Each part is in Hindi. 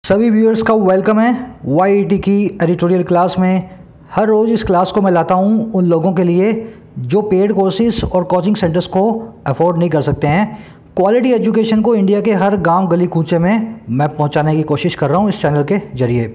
सभी व्यूअर्स का वेलकम है YET की एडिटोरियल क्लास में। हर रोज़ इस क्लास को मैं लाता हूं उन लोगों के लिए जो पेड कोर्सेज और कोचिंग सेंटर्स को अफोर्ड नहीं कर सकते हैं। क्वालिटी एजुकेशन को इंडिया के हर गांव गली कूचे में मैं पहुंचाने की कोशिश कर रहा हूं इस चैनल के जरिए।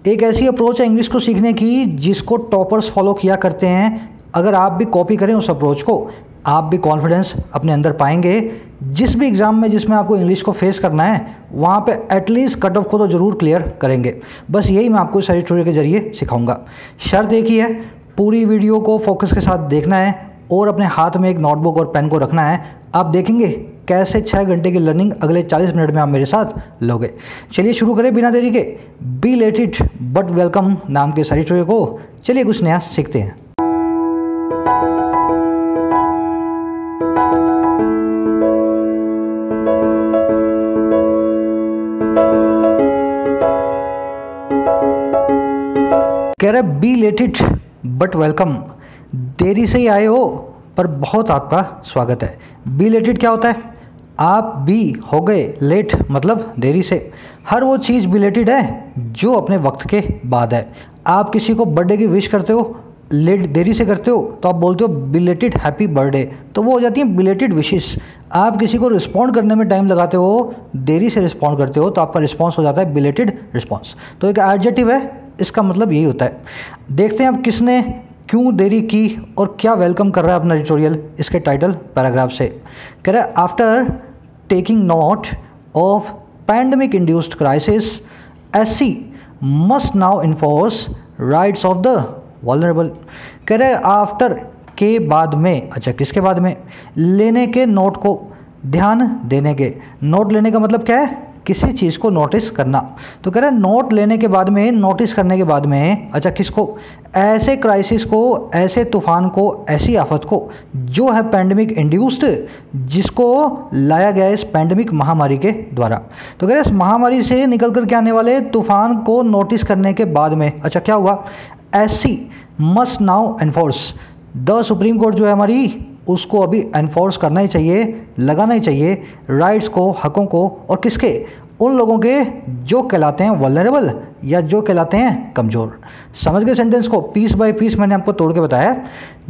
एक ऐसी अप्रोच है इंग्लिश को सीखने की जिसको टॉपर्स फॉलो किया करते हैं। अगर आप भी कॉपी करें उस अप्रोच को, आप भी कॉन्फिडेंस अपने अंदर पाएंगे। जिस भी एग्ज़ाम में जिसमें आपको इंग्लिश को फेस करना है वहाँ पे एटलीस्ट कट ऑफ को तो ज़रूर क्लियर करेंगे। बस यही मैं आपको इस एडिटोरियल के ज़रिए सिखाऊंगा। शर्त एक ही है, पूरी वीडियो को फोकस के साथ देखना है और अपने हाथ में एक नोटबुक और पेन को रखना है। आप देखेंगे कैसे 6 घंटे की लर्निंग अगले 40 मिनट में आप मेरे साथ लोगे। चलिए शुरू करें बिना देरी के। Belated but welcome नाम के इस एडिटोरियल को चलिए कुछ नया सीखते हैं। कह रहे belated but welcome, देरी से ही आए हो पर बहुत आपका स्वागत है। बी लेट इट क्या होता है? आप बी हो गए, लेट मतलब देरी से। हर वो चीज़ बिलेटेड है जो अपने वक्त के बाद है। आप किसी को बर्थडे की विश करते हो, लेट देरी से करते हो तो आप बोलते हो बिलेटेड हैप्पी बर्थडे, तो वो हो जाती है बिलेटेड विशेस। आप किसी को रिस्पॉन्ड करने में टाइम लगाते हो, देरी से रिस्पॉन्ड करते हो तो आपका रिस्पॉन्स हो जाता है बिलेटेड रिस्पॉन्स। तो एक एडजेक्टिव है, इसका मतलब यही होता है। देखते हैं अब किसने क्यों देरी की और क्या वेलकम कर रहा है अपना एडिटोरियल इसके टाइटल पैराग्राफ से। कह रहा है after taking note of pandemic induced crisis SC must now enforce rights of the vulnerable. कह रहे आफ्टर के बाद में, अच्छा किसके बाद में? लेने के नोट को, ध्यान देने के। नोट लेने का मतलब क्या है? किसी चीज़ को नोटिस करना। तो कह रहे हैं नोट लेने के बाद में, नोटिस करने के बाद में, अच्छा किसको? ऐसे क्राइसिस को, ऐसे तूफान को, ऐसी आफत को जो है पैंडेमिक इंड्यूस्ड, जिसको लाया गया इस पैंडेमिक महामारी के द्वारा। तो कह रहे हैं इस महामारी से निकल कर के आने वाले तूफान को नोटिस करने के बाद में, अच्छा क्या हुआ? SC must now enforce, the supreme court जो है हमारी उसको अभी एनफोर्स करना ही चाहिए, लगाना ही चाहिए राइट्स को, हकों को, और किसके? उन लोगों के जो कहलाते हैं वल्नरेबल या जो कहलाते हैं कमज़ोर। समझ गए सेंटेंस को? पीस बाय पीस मैंने आपको तोड़ के बताया।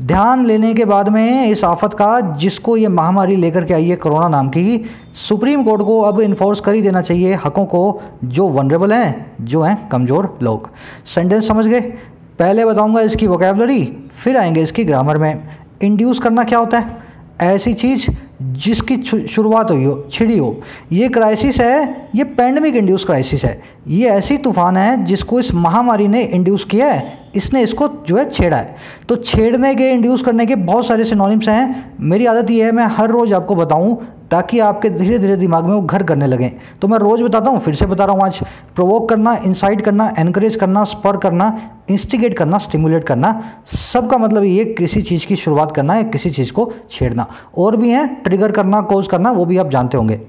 ध्यान लेने के बाद में इस आफत का जिसको ये महामारी लेकर के आई है कोरोना नाम की, सुप्रीम कोर्ट को अब इन्फोर्स कर ही देना चाहिए हकों को जो वल्नरेबल हैं, जो हैं कमज़ोर लोग। सेंटेंस समझ गए? पहले बताऊंगा इसकी वोकैबुलरी, फिर आएंगे इसकी ग्रामर में। इंड्यूस करना क्या होता है? ऐसी चीज़ जिसकी शुरुआत हुई हो, छिड़ी हो। ये क्राइसिस है, ये पैंडेमिक इंड्यूस क्राइसिस है। ये ऐसी तूफान है जिसको इस महामारी ने इंड्यूस किया है, इसने इसको जो है छेड़ा है। तो छेड़ने के, इंड्यूस करने के बहुत सारे सिनोनिम्स हैं। मेरी आदत ये है मैं हर रोज़ आपको बताऊं ताकि आपके धीरे धीरे दिमाग में वो घर करने लगें। तो मैं रोज़ बताता हूँ, फिर से बता रहा हूँ आज। प्रोवोक करना, इंसाइट करना, एनकरेज करना, स्पर करना, इंस्टिगेट करना, स्टिमुलेट करना, सबका मतलब ये किसी चीज़ की शुरुआत करना है, किसी चीज़ को छेड़ना। और भी हैं, ट्रिगर करना, कोज करना, वो भी आप जानते होंगे।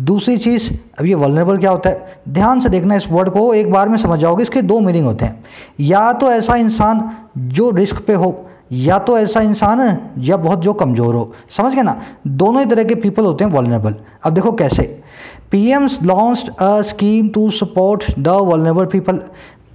दूसरी चीज़, अब ये वल्नरेबल क्या होता है? ध्यान से देखना इस वर्ड को, एक बार में समझ जाओगे। इसके 2 मीनिंग होते हैं। या तो ऐसा इंसान जो रिस्क पे हो, या तो ऐसा इंसान या बहुत जो कमज़ोर हो। समझ गए ना? दोनों ही तरह के पीपल होते हैं वल्नरेबल। अब देखो कैसे। PM launched a scheme to support the vulnerable people.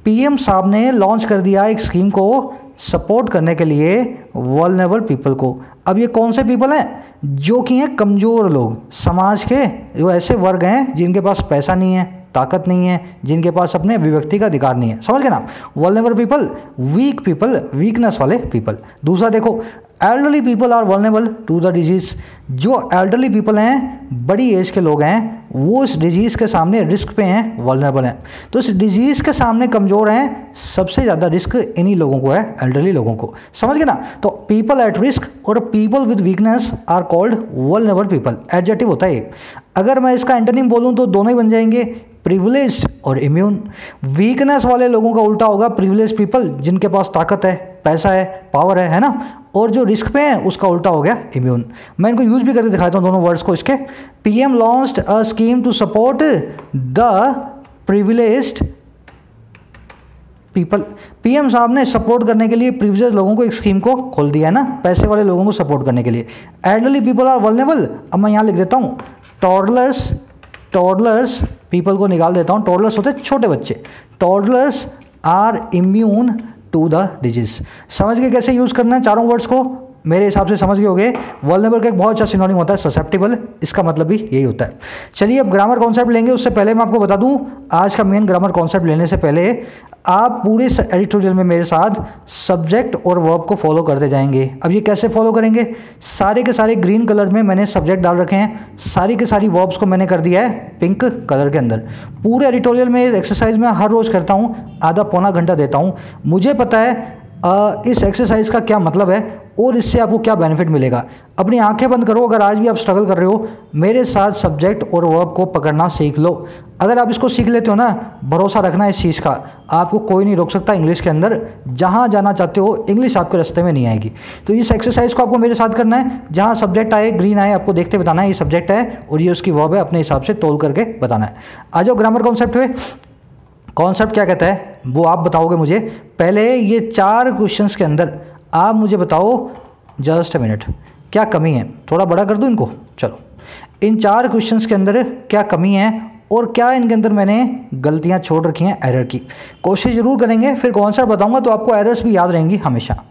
PM साहब ने लॉन्च कर दिया एक स्कीम को सपोर्ट करने के लिए वल्नरेबल पीपल को। अब ये कौन से पीपल हैं? जो कि हैं कमज़ोर लोग, समाज के जो ऐसे वर्ग हैं जिनके पास पैसा नहीं है, ताकत नहीं है, जिनके पास अपने अभिव्यक्ति का अधिकार नहीं है। समझ गए ना? Vulnerable people, weak people, weakness वाले पीपल। दूसरा देखो, elderly people are vulnerable to the disease. जो एल्डरली पीपल हैं, बड़ी एज के लोग हैं, वो इस डिजीज़ के सामने रिस्क पे हैं, वल्नरेबल हैं। तो इस डिजीज़ के सामने कमज़ोर हैं, सबसे ज़्यादा रिस्क इन्हीं लोगों को है, एल्डरली लोगों को। समझ गए ना? तो पीपल एट रिस्क और people with weakness are called vulnerable people. Adjective होता है एक। अगर मैं इसका एंटोनिम बोलूँ तो दोनों ही बन जाएंगे, प्रिविलेज्ड और इम्यून। वीकनेस वाले लोगों का उल्टा होगा प्रिविलेज्ड पीपल, जिनके पास ताकत है, पैसा है, पावर है ना? और जो रिस्क पे है उसका उल्टा हो गया इम्यून। मैं इनको यूज भी करके दिखाता हूँ दोनों वर्ड्स को इसके। PM launched a scheme to support the privileged people. PM साहब ने सपोर्ट करने के लिए प्रिविलेज लोगों को एक स्कीम को खोल दिया है ना, पैसे वाले लोगों को सपोर्ट करने के लिए। Elderly people are vulnerable. अब मैं यहाँ लिख देता हूँ टॉडलर्स पीपल को निकाल देता हूँ, टॉडलर्स होते हैं छोटे बच्चे, toddlers are immune to the disease. समझ के कैसे यूज़ करना है चारों वर्ड्स को, मेरे हिसाब से समझ गए होंगे। वल्नरेबल का एक बहुत अच्छा सिनोनिम होता है ससेप्टिबल, इसका मतलब भी यही होता है। चलिए अब ग्रामर कॉन्सेप्ट लेंगे, उससे पहले मैं आपको बता दूं, आज का मेन ग्रामर कॉन्सेप्ट लेने से पहले आप पूरे एडिटोरियल में मेरे साथ सब्जेक्ट और वर्ब को फॉलो करते जाएंगे। अब ये कैसे फॉलो करेंगे, सारे के सारे ग्रीन कलर में मैंने सब्जेक्ट डाल रखे हैं, सारी के सारी वर्ब्स को मैंने कर दिया है पिंक कलर के अंदर। पूरे एडिटोरियल में एक्सरसाइज में हर रोज़ करता हूँ, आधा पौना घंटा देता हूँ। मुझे पता है इस एक्सरसाइज का क्या मतलब है और इससे आपको क्या बेनिफिट मिलेगा। अपनी आंखें बंद करो, अगर आज भी आप स्ट्रगल कर रहे हो, मेरे साथ सब्जेक्ट और वर्ब को पकड़ना सीख लो। अगर आप इसको सीख लेते हो ना, भरोसा रखना इस चीज़ का, आपको कोई नहीं रोक सकता इंग्लिश के अंदर। जहाँ जाना चाहते हो इंग्लिश आपके रास्ते में नहीं आएगी। तो इस एक्सरसाइज को आपको मेरे साथ करना है, जहाँ सब्जेक्ट आए ग्रीन आए आपको देखते बताना है ये सब्जेक्ट है और ये उसकी वर्ब है, अपने हिसाब से तोल करके बताना है। आ जाओ ग्रामर कॉन्सेप्ट पे। कॉन्सेप्ट क्या कहता है वो आप बताओगे मुझे। पहले ये 4 क्वेश्चंस के अंदर आप मुझे बताओ, जस्ट अ मिनट, क्या कमी है। थोड़ा बड़ा कर दूं इनको, चलो। इन 4 क्वेश्चंस के अंदर क्या कमी है और क्या इनके अंदर मैंने गलतियां छोड़ रखी हैं एरर की। कोशिश जरूर करेंगे, फिर कॉन्सेप्ट बताऊंगा तो आपको एरर्स भी याद रहेंगी हमेशा।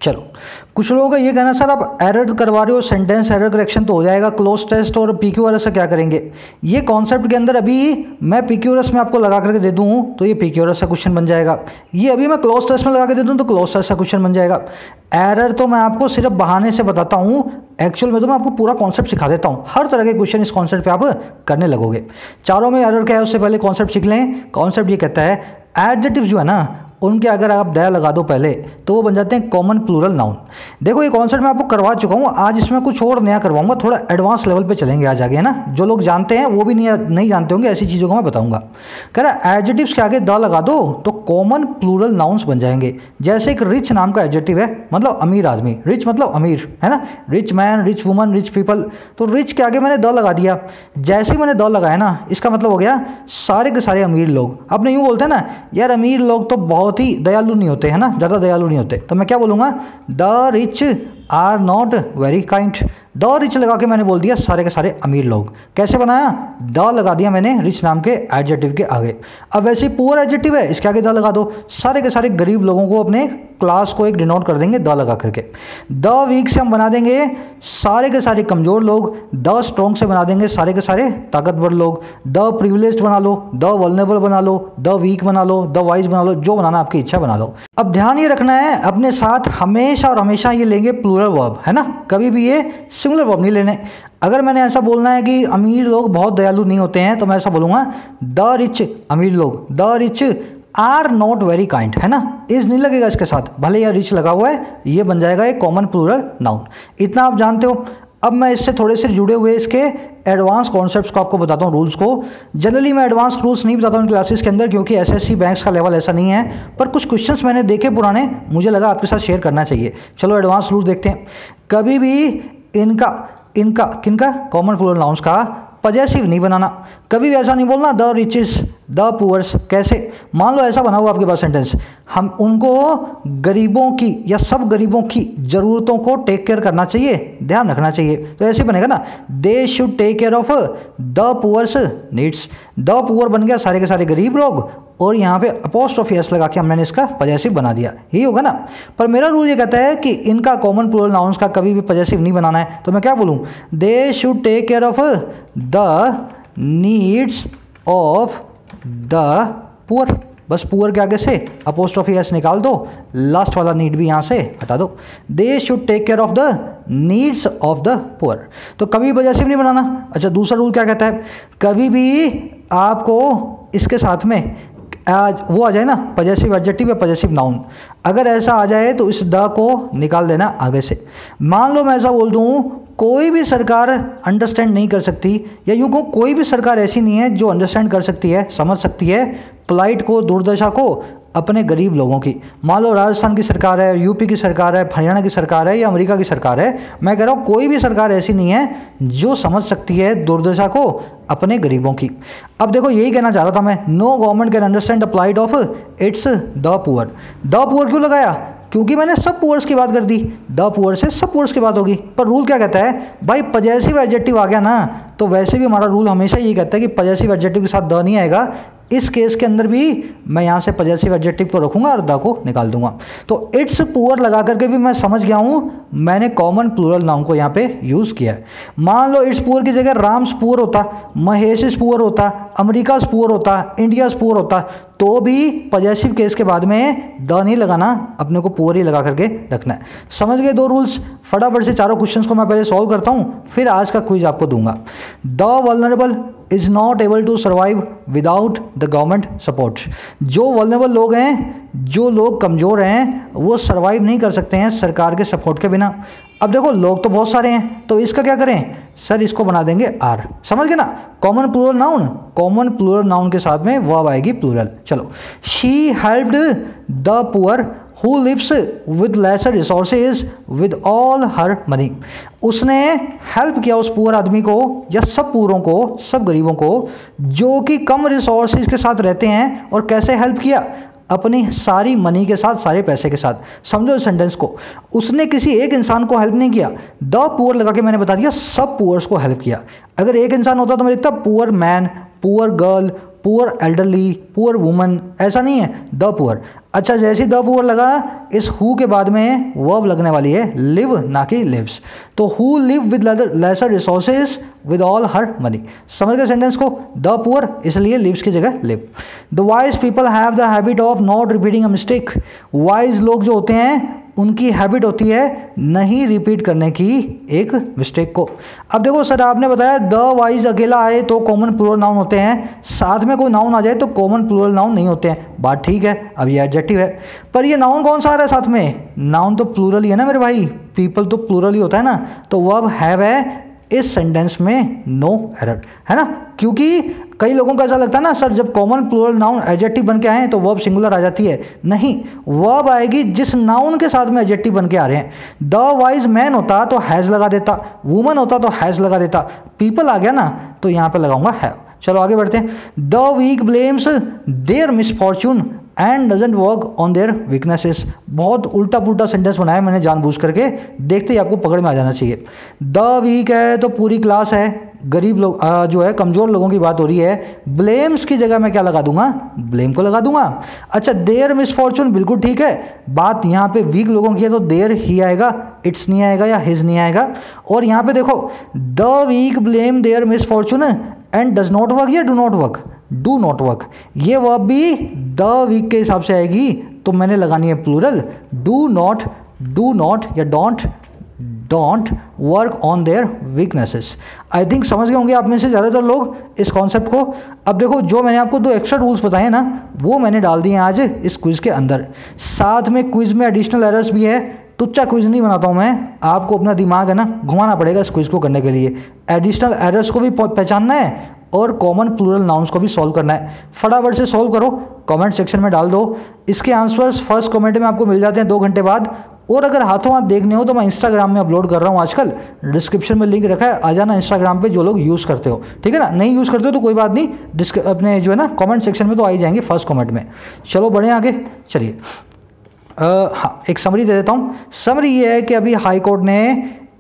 चलो, कुछ लोगों का ये कहना सर आप एरर करवा रहे हो, सेंटेंस एरर करेक्शन तो हो जाएगा, क्लोज टेस्ट और पीक्यूआरएस से क्या करेंगे। ये कॉन्सेप्ट के अंदर अभी मैं पीक्यूआरएस में आपको लगा करके दे दूँ तो ये पीक्यूआरएस का क्वेश्चन बन जाएगा। ये अभी मैं क्लोज टेस्ट में लगा के दे दूँ तो क्लोज टेस्ट का क्वेश्चन बन जाएगा। एरर तो मैं आपको सिर्फ बहाने से बताता हूँ, एक्चुअल में तो मैं आपको पूरा कॉन्सेप्ट सिखा देता हूँ। हर तरह के क्वेश्चन इस कॉन्सेप्ट पे आप करने लगोगे। चारों में एरर क्या है उससे पहले कॉन्सेप्ट सीख लें। कॉन्सेप्ट ये कहता है एडजेक्टिव जो है ना, उनके अगर आप दया लगा दो पहले तो वो बन जाते हैं कॉमन प्लूरल नाउन। देखो ये कॉन्सेप्ट मैं आपको करवा चुका हूँ, आज इसमें कुछ और नया करवाऊंगा, थोड़ा एडवांस लेवल पे चलेंगे आज आगे, है ना। जो लोग जानते हैं वो भी नहीं जानते होंगे, ऐसी चीज़ों को मैं बताऊंगा। कह रहा एडजेक्टिव्स के आगे द लगा दो तो कॉमन प्लूरल नाउन्स बन जाएंगे। जैसे एक रिच नाम का एडजेक्टिव है, मतलब अमीर आदमी, रिच मतलब अमीर, है ना। Rich man, rich woman, rich people, तो रिच के आगे मैंने द लगा दिया। जैसे ही मैंने द लगाया ना, इसका मतलब हो गया सारे के सारे अमीर लोग। अपने यूँ बोलते हैं ना, यार अमीर लोग तो बहुत ही दयालु नहीं होते, है ना, ज़्यादा दयालु नहीं होते, तो मैं क्या बोलूँगा, the rich are not very kind. The rich लगा के मैंने बोल दिया सारे के सारे अमीर लोग। कैसे बनाया, द लगा दिया मैंने रिच नाम के एडजेक्टिव के आगे। अब वैसे पुअर एडजेक्टिव है, इसके आगे द लगा दो, सारे के सारे गरीब लोगों को, अपने क्लास को एक डिनोट कर देंगे द लगा करके। द वीक से हम बना देंगे सारे के सारे कमज़ोर लोग, द स्ट्रॉन्ग से बना देंगे सारे के सारे ताकतवर लोग, द प्रिविलेज्ड बना लो, द वल्नरेबल बना लो, द वीक बना लो, द वाइज बना लो, जो बनाना आपकी इच्छा बना लो। अब ध्यान ये रखना है, अपने साथ हमेशा और हमेशा ये लेंगे प्लूरल वर्ब, है ना, कभी भी ये सिंगुलर वर्ब नहीं लेने। अगर मैंने ऐसा बोलना है कि अमीर लोग बहुत दयालु नहीं होते हैं तो मैं ऐसा बोलूँगा द रिच, अमीर लोग, the rich are not very kind, है ना, इज नहीं लगेगा इसके साथ, भले यह रिच लगा हुआ है, ये बन जाएगा एक कॉमन प्लूरल नाउन। इतना आप जानते हो। अब मैं इससे थोड़े से जुड़े हुए इसके एडवांस कॉन्सेप्ट्स को आपको बताता हूँ, रूल्स को। जनरली मैं एडवांस रूल्स नहीं बताता हूँ क्लासेस के अंदर, क्योंकि एसएससी बैंक्स का लेवल ऐसा नहीं है, पर कुछ क्वेश्चंस मैंने देखे पुराने, मुझे लगा आपके साथ शेयर करना चाहिए। चलो एडवांस रूल्स देखते हैं। कभी भी किनका कॉमन प्लूरल नाउन्स का पजेसिव नहीं बनाना। कभी भी ऐसा नहीं बोलना द रिचेस, द पुअर्स। कैसे, मान लो ऐसा बना हुआ आपके पास सेंटेंस, हम उनको गरीबों की या सब गरीबों की ज़रूरतों को टेक केयर करना चाहिए, ध्यान रखना चाहिए, तो ऐसे बनेगा ना, they should take care of the poor's needs. The poor बन गया सारे के सारे गरीब लोग, और यहाँ पे अपोस्ट्रोफी एस लगा के हमने इसका पजेसिव बना दिया, यही होगा ना। पर मेरा रूल ये कहता है कि इनका कॉमन प्लूरल नाउन्स का कभी भी पजेसिव नहीं बनाना है, तो मैं क्या बोलूँ, they should take care of the needs of the poor. बस पुअर के आगे से अपोस्ट्रोफी एस निकाल दो, लास्ट वाला नीड भी यहाँ से हटा दो। They should take care of the needs of the poor, तो कभी पजेसिव नहीं बनाना। अच्छा, दूसरा रूल क्या कहता है, कभी भी आपको इसके साथ में वो आ जाए ना, पजेसिव एडजेक्टिव या पजेसिव नाउन, अगर ऐसा आ जाए तो इस द को निकाल देना आगे से। मान लो मैं ऐसा बोल दूँ, कोई भी सरकार अंडरस्टैंड नहीं कर सकती, या यूँ को कोई भी सरकार ऐसी नहीं है जो अंडरस्टैंड कर सकती है, समझ सकती है प्लाइट को, दुर्दशा को अपने गरीब लोगों की। मान लो राजस्थान की सरकार है, यूपी की सरकार है, हरियाणा की सरकार है, या अमेरिका की सरकार है, मैं कह रहा हूँ कोई भी सरकार ऐसी नहीं है जो समझ सकती है दुर्दशा को अपने गरीबों की। अब देखो यही कहना चाह रहा था मैं, no government can understand the plight of its the poor. The poor क्यों लगाया, क्योंकि मैंने सब पुअर्स की बात कर दी, द पुअर से सब पुअर्स की बात होगी। पर रूल क्या कहता है भाई, पजेसिव एडजेक्टिव आ गया ना, तो वैसे भी हमारा रूल हमेशा यही कहता है कि पजेसिव एडजेक्टिव के साथ द नहीं आएगा। इस केस के अंदर भी मैं यहाँ से पजेसिव एडजेक्टिव को रखूंगा और द को निकाल दूंगा। तो इट्स पुअर लगा करके भी मैं समझ गया हूँ, मैंने कॉमन प्लूरल नाउन को यहाँ पे यूज़ किया है। मान लो इट्स पुअर की जगह राम्स पुअर होता, महेश पुअर होता, अमेरिकाज पुअर होता, इंडियाज पुअर होता, तो भी पजेसिव केस के बाद में द नहीं लगाना, अपने को पुअर ही लगा करके रखना है। समझ गए दो रूल्स। फटाफट से चारों क्वेश्चंस को मैं पहले सॉल्व करता हूँ, फिर आज का क्विज आपको दूंगा। The vulnerable is not able to survive without the government support. जो वल्नरेबल लोग हैं, जो लोग कमज़ोर हैं, वो सर्वाइव नहीं कर सकते हैं सरकार के सपोर्ट के बिना। अब देखो लोग तो बहुत सारे हैं, तो इसका क्या करें सर, इसको बना देंगे आर। समझ गए ना, common plural noun, common plural noun के साथ में वर्ब आएगी प्लूरल। चलो, she helped the poor who lives with lesser resources with all her money। उसने हेल्प किया उस पुअर आदमी को या सब पुअरों को, सब गरीबों को जो कि कम रिसोर्सेज के साथ रहते हैं। और कैसे हेल्प किया, अपनी सारी मनी के साथ, सारे पैसे के साथ। समझो इस सेंटेंस को, उसने किसी एक इंसान को हेल्प नहीं किया, द पुअर लगा के मैंने बता दिया सब पुअर्स को हेल्प किया। अगर एक इंसान होता तो मैं लिखता poor man, poor girl, poor elderly, poor woman, ऐसा नहीं है, द पुअर। अच्छा, जैसे द पुअर लगा, इस हु के बाद में वर्ब लगने वाली है लिव, ना कि लिव्स। तो who live with lesser resources with all her money. समझ गए सेंटेंस को, द पुअर इसलिए लिव्स की जगह live. The wise people have the habit of not repeating a mistake. Wise लोग जो होते हैं उनकी हैबिट होती है नहीं रिपीट करने की एक मिस्टेक को। अब देखो सर, आपने बताया द वाइज अकेला आए तो कॉमन प्लूरल नाउन होते हैं, साथ में कोई नाउन आ जाए तो कॉमन प्लूरल नाउन नहीं होते हैं। बात ठीक है, अब ये एडजेक्टिव है, पर ये नाउन कौन सा आ रहा है साथ में, नाउन तो प्लूरल ही है ना मेरे भाई, पीपल तो प्लूरल ही होता है ना। तो वर्ब हैव है इस सेंटेंस में नो एरर, है ना। क्योंकि कई लोगों को ऐसा लगता है ना सर, जब कॉमन प्लूरल नाउन एडजेक्टिव बन के आए तो वर्ब सिंगुलर आ जाती है। नहीं, वर्ब आएगी जिस नाउन के साथ में एडजेक्टिव बन के आ रहे हैं। द वाइज मैन होता तो हैज लगा देता, वुमन होता तो हैज लगा देता, पीपल आ गया ना तो यहाँ पे लगाऊंगा हैव। चलो आगे बढ़ते हैं। The weak blames their misfortune and doesn't work on their weaknesses. बहुत उल्टा पुल्टा सेंटेंस बनाया मैंने जानबूझ करके, देखते ही आपको पकड़ में आ जाना चाहिए। द वीक है तो पूरी क्लास है, गरीब लोग जो है कमज़ोर लोगों की बात हो रही है। ब्लेम्स की जगह मैं क्या लगा दूंगा, ब्लेम को लगा दूंगा। अच्छा, देयर मिसफॉर्चून बिल्कुल ठीक है, बात यहाँ पे वीक लोगों की है तो देयर ही आएगा, इट्स नहीं आएगा या हिज नहीं आएगा। और यहाँ पे देखो, the weak blame their misfortune and does not work या do not work, do not work, ये वर्ब भी द वीक के हिसाब से आएगी, तो मैंने लगानी है प्लूरल, डू नॉट या don't work on their weaknesses. I think समझ गए होंगे आप में से ज़्यादातर लोग इस कॉन्सेप्ट को। अब देखो, जो मैंने आपको 2 एक्स्ट्रा रूल्स बताए ना, वो मैंने डाल दिए हैं आज इस क्विज के अंदर। साथ में क्विज में एडिशनल एरर्स भी है, तुच्चा क्विज नहीं बनाता हूँ मैं, आपको अपना दिमाग है ना घुमाना पड़ेगा इस क्विज को करने के लिए। एडिशनल एरर्स को भी पहचानना है और कॉमन प्लूरल नाउन्स को भी सॉल्व करना है। फटाफट से सॉल्व करो, कमेंट सेक्शन में डाल दो। इसके आंसर्स फर्स्ट कमेंट में आपको मिल जाते हैं 2 घंटे बाद। और अगर हाथों हाथ देखने हो तो मैं इंस्टाग्राम में अपलोड कर रहा हूँ आजकल, डिस्क्रिप्शन में लिंक रखा है, आ जाना इंस्टाग्राम पे जो लोग यूज़ करते हो, ठीक है ना। नहीं यूज़ करते हो तो कोई बात नहीं, अपने जो है ना कमेंट सेक्शन में तो आ ही जाएंगे फर्स्ट कमेंट में। चलो बढ़े आगे, चलिए हाँ एक समरी दे देता हूँ। समरी ये है कि अभी हाई कोर्ट ने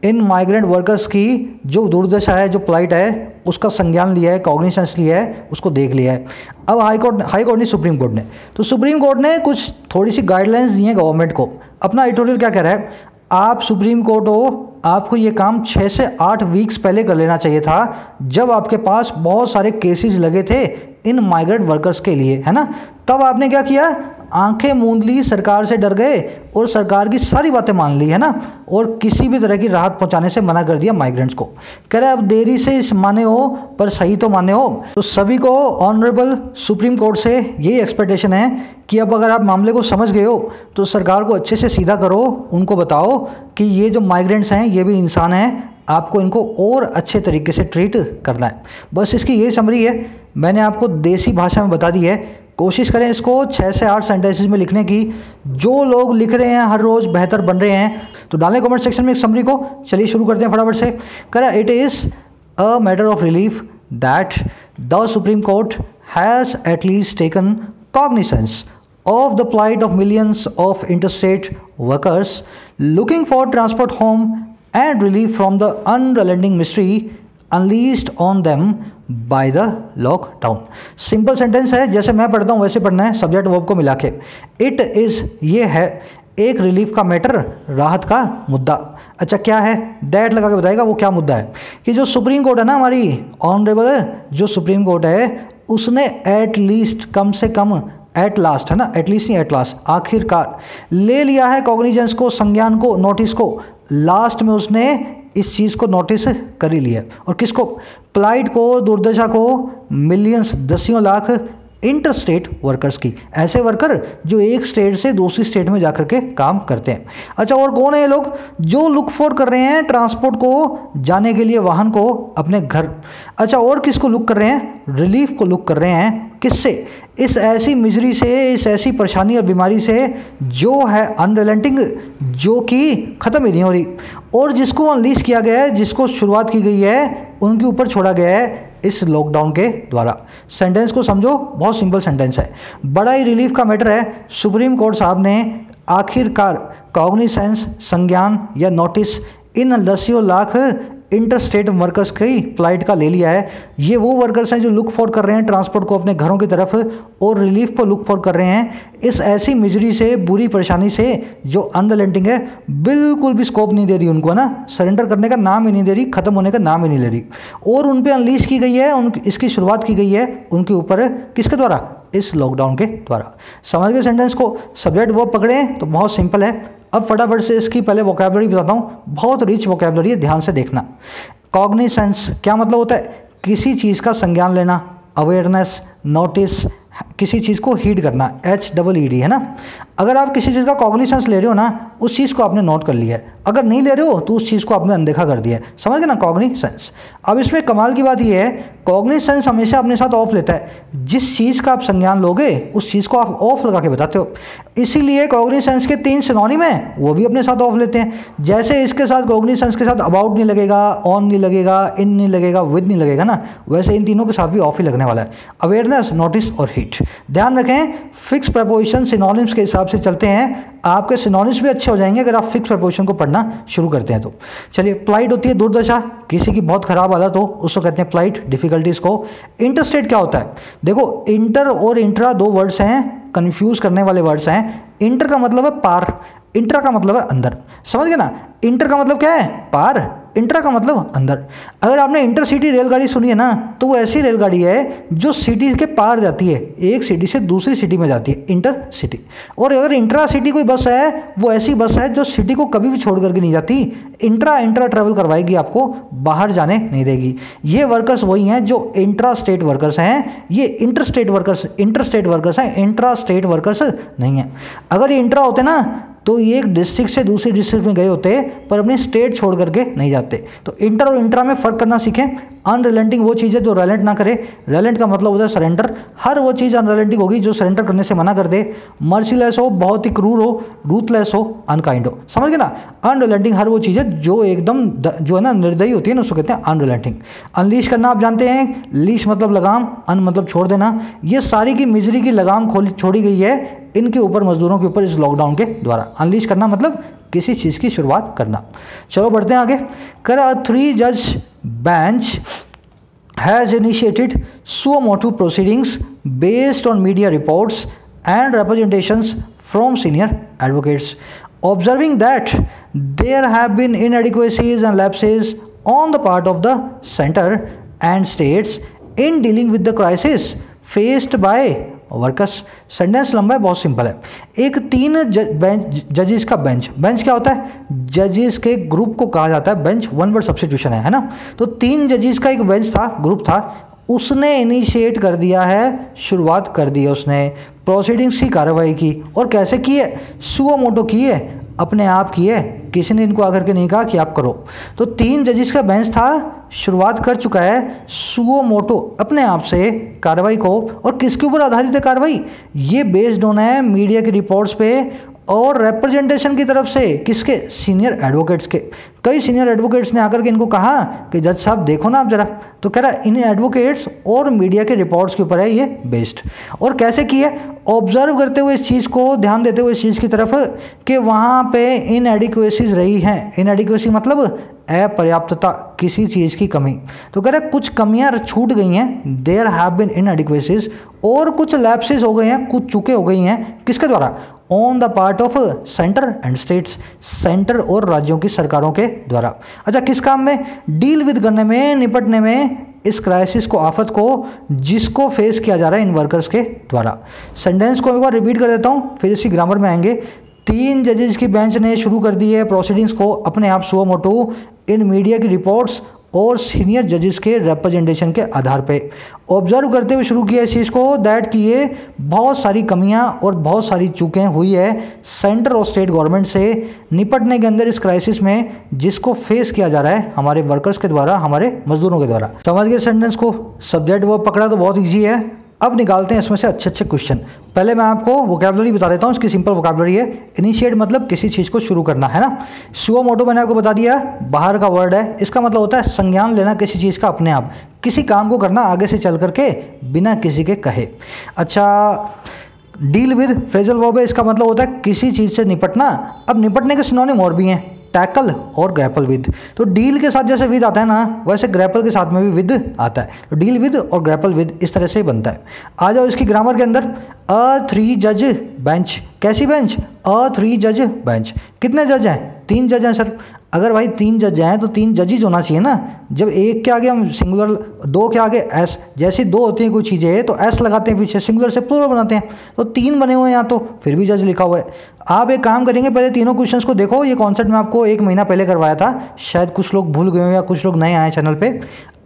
इन माइग्रेंट वर्कर्स की जो दुर्दशा है, जो प्लाइट है, उसका संज्ञान लिया है, कॉग्निशंस लिया है, उसको देख लिया है। अब हाई कोर्ट ने, सुप्रीम कोर्ट ने, तो सुप्रीम कोर्ट ने कुछ थोड़ी सी गाइडलाइंस दी हैं गवर्नमेंट को। अपना एडिटोरियल क्या कह रहा है, आप सुप्रीम कोर्ट हो, आपको ये काम 6 से 8 वीक्स पहले कर लेना चाहिए था, जब आपके पास बहुत सारे केसेस लगे थे इन माइग्रेंट वर्कर्स के लिए, है ना। तब आपने क्या किया, आंखें मूंद ली, सरकार से डर गए और सरकार की सारी बातें मान ली, है ना, और किसी भी तरह की राहत पहुंचाने से मना कर दिया माइग्रेंट्स को। कह रहे अब देरी से माने हो पर सही तो माने हो। तो सभी को ऑनरेबल सुप्रीम कोर्ट से यही एक्सपेक्टेशन है कि अब अगर आप मामले को समझ गए हो तो सरकार को अच्छे से सीधा करो, उनको बताओ कि ये जो माइग्रेंट्स हैं ये भी इंसान हैं, आपको इनको और अच्छे तरीके से ट्रीट करना है। बस इसकी यही समरी है, मैंने आपको देसी भाषा में बता दी है। कोशिश करें इसको 6 से 8 सेंटेंसेस में लिखने की। जो लोग लिख रहे हैं हर रोज़ बेहतर बन रहे हैं, तो डालें कमेंट सेक्शन में एक समरी को। चलिए शुरू करते हैं फटाफट से। करें, it is a matter of relief that the supreme court has at least taken cognisance of the plight of millions of interstate workers looking for transport home and relief from the unrelenting mystery unleashed on them by the lockdown. Simple sentence है, जैसे मैं पढ़ता हूँ वैसे पढ़ना है, सब्जेक्ट वर्ब को मिला के। इट इज़, ये है, एक रिलीफ का मैटर, राहत का मुद्दा। अच्छा क्या है, दैट लगा के बताएगा वो क्या मुद्दा है। कि जो सुप्रीम कोर्ट है ना हमारी ऑनरेबल, जो सुप्रीम कोर्ट है उसने एट लीस्ट, कम से कम, एट लास्ट है ना, एटलीस्ट नहीं एट लास्ट, आखिरकार ले लिया है कॉग्निजेंस को, संज्ञान को, नोटिस को। लास्ट में उसने इस चीज़ को नोटिस कर ही लिया। और किसको, प्लाइट को, दुर्दशा को, मिलियंस, दसियों लाख इंटर स्टेट वर्कर्स की, ऐसे वर्कर जो एक स्टेट से दूसरी स्टेट में जाकर के काम करते हैं। अच्छा और कौन है ये लोग, जो लुक फॉर कर रहे हैं ट्रांसपोर्ट को, जाने के लिए वाहन को अपने घर। अच्छा और किसको लुक कर रहे हैं, रिलीफ को लुक कर रहे हैं, किससे, इस ऐसी मिजरी से, इस ऐसी परेशानी और बीमारी से जो है अनरिलेंटिंग, जो कि ख़त्म ही नहीं हो रही, और जिसको अनलीश किया गया है, जिसको शुरुआत की गई है, उनके ऊपर छोड़ा गया है इस लॉकडाउन के द्वारा। सेंटेंस को समझो, बहुत सिंपल सेंटेंस है, बड़ा ही रिलीफ का मैटर है। सुप्रीम कोर्ट साहब ने आखिरकार कॉग्निसेंस, संज्ञान या नोटिस इन दसियों लाख इंटर स्टेट वर्कर्स की फ्लाइट का ले लिया है। ये वो वर्कर्स हैं जो लुक फॉर कर रहे हैं ट्रांसपोर्ट को अपने घरों की तरफ, और रिलीफ को लुक फॉर कर रहे हैं इस ऐसी मिजरी से, बुरी परेशानी से जो अनरिलेंटिंग है, बिल्कुल भी स्कोप नहीं दे रही उनको, है ना, सरेंडर करने का नाम ही नहीं दे रही, ख़त्म होने का नाम ही नहीं ले रही, और उन पर अनलीश की गई है, इसकी शुरुआत की गई है उनके ऊपर, किसके द्वारा, इस लॉकडाउन के द्वारा। समझ गए सेंटेंस को, सब्जेक्ट वो पकड़े तो बहुत सिंपल है। अब फटाफट से इसकी पहले वोकैबुलरी बताता हूँ, बहुत रिच वोकैबुलरी है, ध्यान से देखना। कॉग्निसेंस क्या मतलब होता है, किसी चीज़ का संज्ञान लेना, अवेयरनेस, नोटिस, किसी चीज़ को हीड करना, HEED है ना। अगर आप किसी चीज़ का कॉग्निसेंस ले रहे हो ना, उस चीज़ को आपने नोट कर लिया है, अगर नहीं ले रहे हो तो उस चीज़ को आपने अनदेखा कर दिया है, समझ गए ना, कॉग्निसेंस। अब इसमें कमाल की बात यह है, कॉग्निसेंस हमेशा अपने साथ ऑफ लेता है, जिस चीज़ का आप संज्ञान लोगे उस चीज़ को आप ऑफ लगा के बताते हो, इसीलिए कॉग्निसेंस के 3 सिनोनिम हैं, वो भी अपने साथ ऑफ लेते हैं। जैसे इसके साथ कॉग्निसेंस के साथ अबाउट नहीं लगेगा, ऑन नहीं लगेगा, इन नहीं लगेगा, विद नहीं लगेगा ना, वैसे इन तीनों के साथ भी ऑफ ही लगने वाला है, अवेयरनेस, नोटिस और हीट। ध्यान रखें, फिक्स प्रपोजिशन सिनोनिम्स के हिसाब से चलते हैं, आपके सिनोनिम्स भी अच्छे हो जाएंगे अगर आप फिक्स प्रपोजिशन को पढ़ना शुरू करते हैं तो। चलिए, प्लाइट होती है दुर्दशा, किसी की बहुत खराब हालत हो, उसको कहते हैं प्लाइट, डिफिकल्टीज को। इंटरस्टेट क्या होता है, देखो इंटर और इंट्रा 2 वर्ड्स हैं, कंफ्यूज करने वाले वर्ड्स हैं। इंटर का मतलब है पार, इंट्रा का मतलब है अंदर, समझ गए ना। इंटर का मतलब क्या है, पार, इंट्रा का मतलब अंदर। अगर आपने इंटरसिटी रेलगाड़ी सुनी है ना, तो वो ऐसी रेलगाड़ी है जो सिटी के पार जाती है, एक सिटी से दूसरी सिटी में जाती है, इंटर सिटी। और अगर इंट्रा सिटी कोई बस है, वो ऐसी बस है जो सिटी को कभी भी छोड़ करके नहीं जाती, इंट्रा ट्रेवल करवाएगी, आपको बाहर जाने नहीं देगी। ये वर्कर्स वही हैं जो इंट्रा स्टेट वर्कर्स हैं, ये इंटर स्टेट वर्कर्स हैं, इंट्रा स्टेट वर्कर्स नहीं हैं। अगर ये इंट्रा होते ना तो ये एक डिस्ट्रिक्ट से दूसरी डिस्ट्रिक्ट में गए होते, पर अपने स्टेट छोड़ करके नहीं जाते। तो इंटर और इंट्रा में फ़र्क करना सीखें। अनरिलेंटिंग वो चीज़ है जो रेलेंट ना करे, रेलेंट का मतलब होता है सरेंडर, हर वो चीज़ अनरिलेंटिंग होगी जो सरेंडर करने से मना कर दे, मर्सीलेस हो, बहुत ही क्रूर हो, रूथलेस हो, अनकाइंड हो, समझ गए ना। अनरिलेंटिंग हर वो चीज़ है जो एकदम जो है ना निर्दयी होती है ना, उसको कहते हैं अनरिलेंटिंग। अनलीश करना आप जानते हैं, लीश मतलब लगाम, अन मतलब छोड़ देना। ये सारी की मिजरी की लगाम छोड़ी गई है इनके ऊपर, मजदूरों के ऊपर, इस लॉकडाउन के द्वारा। अनलीश करना मतलब किसी चीज़ की शुरुआत करना। चलो बढ़ते हैं आगे। कर अ 3 जज bench has initiated suo motu proceedings based on media reports and representations from senior advocates, observing that there have been inadequacies and lapses on the part of the center and states in dealing with the crisis faced by workers. Sentence लंबा है, बहुत सिंपल है। एक 3 जजेस का बेंच, बेंच क्या होता है, जजेस के ग्रुप को कहा जाता है बेंच, 1 वर्ड सब्स्टिट्यूशन है ना। तो 3 जजेस का एक बेंच था, ग्रुप था, उसने इनिशिएट कर दिया है, शुरुआत कर दी है उसने प्रोसीडिंग्स की कार्रवाई की। और कैसे की है, सुओ मोटो की है, अपने आप की है, किसी ने इनको आकर के नहीं कहा कि आप करो। तो 3 जजेस का बेंच था, शुरुआत कर चुका है सुओ मोटो, अपने आप से कार्रवाई को। और किसके ऊपर आधारित है कार्रवाई, ये बेस्ड ऑन है मीडिया की रिपोर्ट्स पे और रिप्रेजेंटेशन की तरफ से किसके, सीनियर एडवोकेट्स के। कई सीनियर एडवोकेट्स ने आकर के इनको कहा कि जज साहब देखो ना आप जरा, तो कह रहा इन एडवोकेट्स और मीडिया के रिपोर्ट्स के ऊपर है ये बेस्ड। और कैसे की है, ऑब्जर्व करते हुए इस चीज़ को, ध्यान देते हुए इस चीज़ की तरफ कि वहाँ पे इनएडिक्वेसीज रही हैं। इनएडिक्वेसी मतलब अपर्याप्तता, किसी चीज़ की कमी। तो कह रहे कुछ कमियां छूट गई हैं, देयर हैव बीन इनएडिक्वेसीज, और कुछ लैप्सेस हो गए हैं, कुछ चूकें हो गई हैं, किसके द्वारा, on the part of centre and states, centre और राज्यों की सरकारों के द्वारा। अच्छा, किस काम में, डील विद करने में, निपटने में इस क्राइसिस को, आफत को, जिसको फेस किया जा रहा है इन वर्कर्स के द्वारा। सेंटेंस को एक बार रिपीट कर देता हूँ, फिर इसी ग्रामर में आएंगे। 3 जजेस की बेंच ने शुरू कर दी है प्रोसीडिंग्स को अपने आप सुओ मोटो इन मीडिया की रिपोर्ट्स और सीनियर जजेस के रिप्रेजेंटेशन के आधार पे। ऑब्जर्व करते हुए शुरू किया इस चीज़ को दैट कि ये बहुत सारी कमियां और बहुत सारी चूकें हुई है सेंटर और स्टेट गवर्नमेंट से निपटने के अंदर इस क्राइसिस में, जिसको फेस किया जा रहा है हमारे वर्कर्स के द्वारा, हमारे मजदूरों के द्वारा। समझ गए सेंटेंस को, सब्जेक्ट वो पकड़ा तो बहुत ईजी है। अब निकालते हैं इसमें से अच्छे अच्छे क्वेश्चन। पहले मैं आपको वोकैबुलरी बता देता हूँ, इसकी सिंपल वोकैबुलरी है। इनिशिएट मतलब किसी चीज़ को शुरू करना, है ना। सुओ मोटो मैंने आपको बता दिया, बाहर का वर्ड है, इसका मतलब होता है संज्ञान लेना किसी चीज़ का अपने आप, किसी काम को करना आगे से चल करके बिना किसी के कहे। अच्छा, डील विद फ्रेजल वर्ब है, इसका मतलब होता है किसी चीज़ से निपटना। अब निपटने के सिनोनिम और भी हैं, टैकल और ग्रैपल विद। तो डील के साथ जैसे विद आता है ना, वैसे ग्रैपल के साथ में भी विद आता है। तो डील विद और ग्रैपल विद इस तरह से ही बनता है। आ जाओ इसकी ग्रामर के अंदर। अ 3 जज बेंच, कैसी बेंच, अ 3 जज बेंच। कितने जज हैं, 3 जज हैं सर। अगर भाई 3 जज हैं तो 3 जजेस होना चाहिए ना। जब एक के आगे हम सिंगुलर, 2 के आगे एस, जैसी 2 होती हैं कोई चीज़ें तो एस लगाते हैं पीछे, सिंगुलर से प्लूरल बनाते हैं। तो 3 बने हुए हैं यहाँ, तो फिर भी जज लिखा हुआ है। आप एक काम करेंगे, पहले तीनों क्वेश्चंस को देखो। ये कॉन्सेप्ट मैं आपको 1 महीना पहले करवाया था, शायद कुछ लोग भूल गए हो या कुछ लोग नए आए चैनल पे।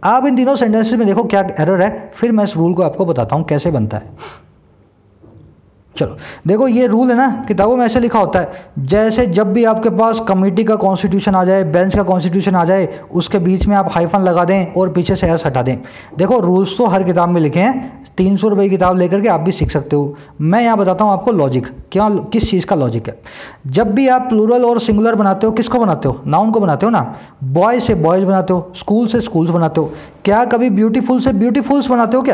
आप इन तीनों सेंटेंसेस में देखो क्या एरर है, फिर मैं इस रूल को आपको बताता हूँ कैसे बनता है। चलो देखो, ये रूल है ना, किताबों में ऐसे लिखा होता है, जैसे जब भी आपके पास कमेटी का कॉन्स्टिट्यूशन आ जाए, बेंच का कॉन्स्टिट्यूशन आ जाए, उसके बीच में आप हाइफन लगा दें और पीछे से एस हटा दें। देखो रूल्स तो हर किताब में लिखे हैं, 300 रुपये की किताब लेकर के आप भी सीख सकते हो। मैं यहाँ बताता हूँ आपको लॉजिक, क्या किस चीज़ का लॉजिक है। जब भी आप प्लूरल और सिंगुलर बनाते हो, किसको बनाते हो, नाउन को बनाते हो ना। बॉय से बॉयज़ बनाते हो, स्कूल से स्कूल्स बनाते हो। क्या कभी ब्यूटीफुल से ब्यूटीफुल्स बनाते हो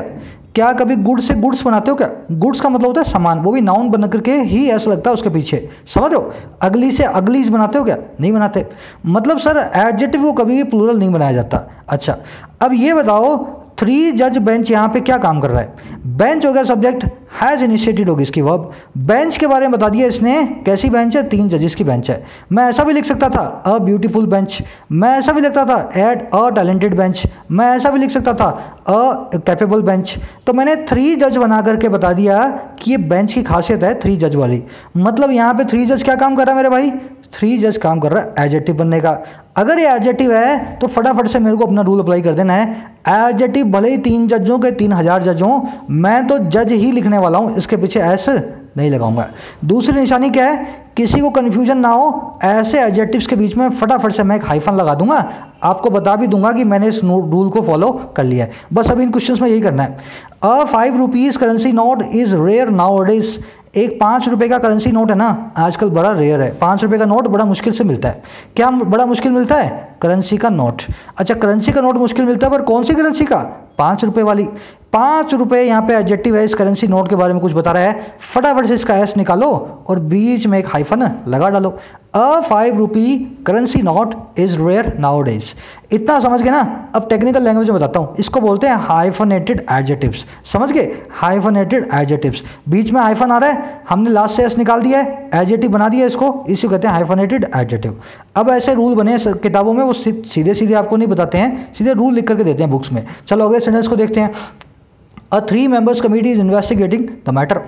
क्या कभी गुड से गुड्स बनाते हो क्या। गुड्स का मतलब होता है सामान, वो भी नाउन बना करके ही ऐसा लगता है उसके पीछे, समझ रहे हो। अगली से अगलीज बनाते हो क्या, नहीं बनाते। मतलब सर एडजेक्टिव को कभी भी प्लूरल नहीं बनाया जाता। अच्छा, अब ये बताओ 3 जज बेंच यहाँ पे क्या काम कर रहा है। बेंच हो गया सब्जेक्ट, हैज़ इनिशिएटेड होगी इसकी वर्ब। बेंच के बारे में बता दिया इसने, कैसी बेंच है, 3 जजेस की बेंच है। मैं ऐसा भी लिख सकता था अ ब्यूटीफुल बेंच, मैं ऐसा भी लिखता था एट अ टैलेंटेड बेंच, मैं ऐसा भी लिख सकता था अ कैपेबल बेंच। तो मैंने 3 जज बना करके बता दिया कि ये बेंच की खासियत है 3 जज वाली। मतलब यहाँ पे 3 जज क्या काम कर रहा है मेरे भाई, 3 जज काम कर रहा है एडजेक्टिव बनने का। अगर ये एडजेक्टिव है तो फटाफट से मेरे को अपना रूल अप्लाई कर देना है। एडजेक्टिव भले ही 3 जजों के 3000 जज हों, मैं तो जज ही लिखने वाला हूँ, इसके पीछे एस नहीं लगाऊंगा। दूसरी निशानी क्या है, किसी को कन्फ्यूजन ना हो, ऐसे एडजेक्टिव्स के बीच में फटाफट से मैं एक हाइफन लगा दूंगा, आपको बता भी दूंगा कि मैंने इस रूल को फॉलो कर लिया है। बस अभी इन क्वेश्चंस में यही करना है। A 5 rupees currency note is rare nowadays. एक 5 रुपये का करेंसी नोट है ना, आजकल बड़ा रेयर है। 5 रुपये का नोट बड़ा मुश्किल से मिलता है। क्या बड़ा मुश्किल मिलता है, करेंसी का नोट। अच्छा, करेंसी का नोट मुश्किल मिलता है, पर कौन सी करेंसी का, 5 रुपये वाली। 5 रुपये यहाँ पे एडजेक्टिव है, इस करेंसी नोट के बारे में कुछ बता रहा है। फटाफट से इसका एस निकालो और बीच में एक हाइफन लगा डालो। A 5 rupee currency note is rare nowadays. इतना समझ गए ना। अब टेक्निकल लैंग्वेज में बताता हूँ, इसको बोलते हैं हाइफनेटेड एडजेक्टिव्स। समझ गए, हाइफनेटेड एडजेक्टिव्स। बीच में हाइफन आ रहा है, हमने लास्ट से एस निकाल दिया है, एडजेक्टिव बना दिया इसको, इसी को कहते हैं हाइफनेटेड एडजेक्टिव। अब ऐसे रूल बने किताबों में, वो सीधे सीधे आपको नहीं बताते हैं, सीधे रूल लिख करके देते हैं बुक्स में। चलो अगले सेंटेंस को देखते हैं। A 3 members committee is investigating the matter।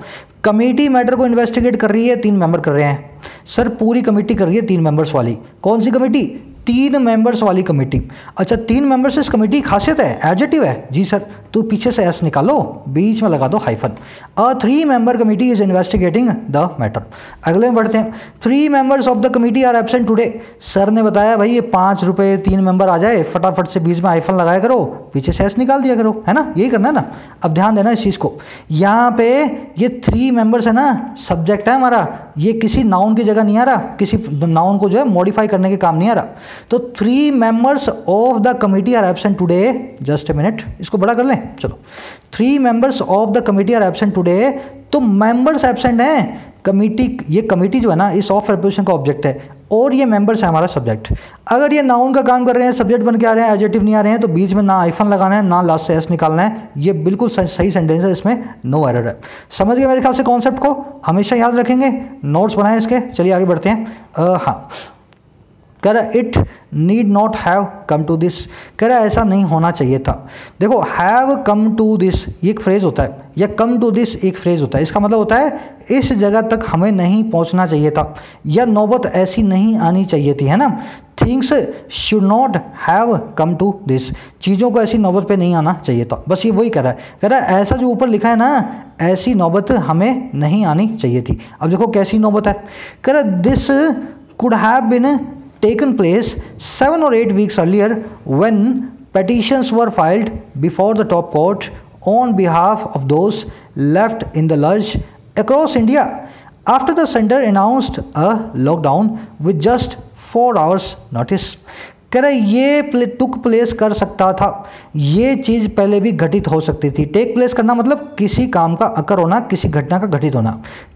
Committee matter को इन्वेस्टिगेट कर रही है, 3 मेंबर कर रहे हैं। सर पूरी कमेटी कर रही है 3 मेंबर्स वाली। कौन सी कमेटी, 3 मेंबर्स वाली कमेटी। अच्छा, 3 मेंबर्स इस कमेटी की खासियत है, एडजेक्टिव है जी सर। तो पीछे से एस निकालो, बीच में लगा दो hyphen. A 3 member committee is investigating the matter. अगले में बढ़ते हैं। 3 members of the committee are absent today. Sir ने बताया भाई ये 5 रुपये 3 मेंबर आ जाए, फटाफट से बीच में हाइफन लगाया करो, पीछे से एस निकाल दिया करो, है ना, यही करना है ना। अब ध्यान देना इस चीज़ को, यहाँ पे ये 3 मेंबर्स है ना, सब्जेक्ट है हमारा, ये किसी नाउन की जगह नहीं आ रहा, किसी नाउन को जो है मॉडिफाई करने के काम नहीं आ रहा। तो 3 members of the committee are absent today, just a minute, इसको बड़ा कर लें, चलो। 3 members of the committee are absent today, तो मेंबर्स एब्सेंट हैं, कमेटी, ये कमेटी जो है ना इस ऑफ प्रीपोजिशन का ऑब्जेक्ट है और ये मेंबर्स है हमारा सब्जेक्ट। अगर ये नाउन का काम कर रहे हैं, सब्जेक्ट बन के आ रहे हैं, एडजेक्टिव नहीं आ रहे हैं, तो बीच में ना आइफन लगाना है ना लास्ट से एस निकालना है। ये बिल्कुल सही सेंटेंस है, इसमें नो एरर है। समझ गए मेरे ख्याल से कॉन्सेप्ट को, हमेशा याद रखेंगे, नोट्स बनाएं इसके। चलिए आगे बढ़ते हैं। हाँ, कह रहा it need not have come to this, कह रहा ऐसा नहीं होना चाहिए था। देखो हैव कम टू दिस ये एक फ्रेज होता है, या कम टू दिस एक फ्रेज होता है, इसका मतलब होता है इस जगह तक हमें नहीं पहुंचना चाहिए था, या नौबत ऐसी नहीं आनी चाहिए थी, है ना। Things should not have come to this, चीज़ों को ऐसी नौबत पे नहीं आना चाहिए था, बस ये वही कह रहा है। कह रहा है ऐसा जो ऊपर लिखा है ना, ऐसी नौबत हमें नहीं आनी चाहिए थी। अब देखो कैसी नौबत है, कह रहा this could have been taken place 7 or 8 weeks earlier when petitions were filed before the top court on behalf of those left in the lurch across India after the center announced a lockdown with just 4 hours notice। कह रहा ये टुक प्लेस कर सकता था, ये चीज़ पहले भी घटित हो सकती थी। टेक प्लेस करना मतलब किसी काम का अकर होना, किसी घटना का घटित होना।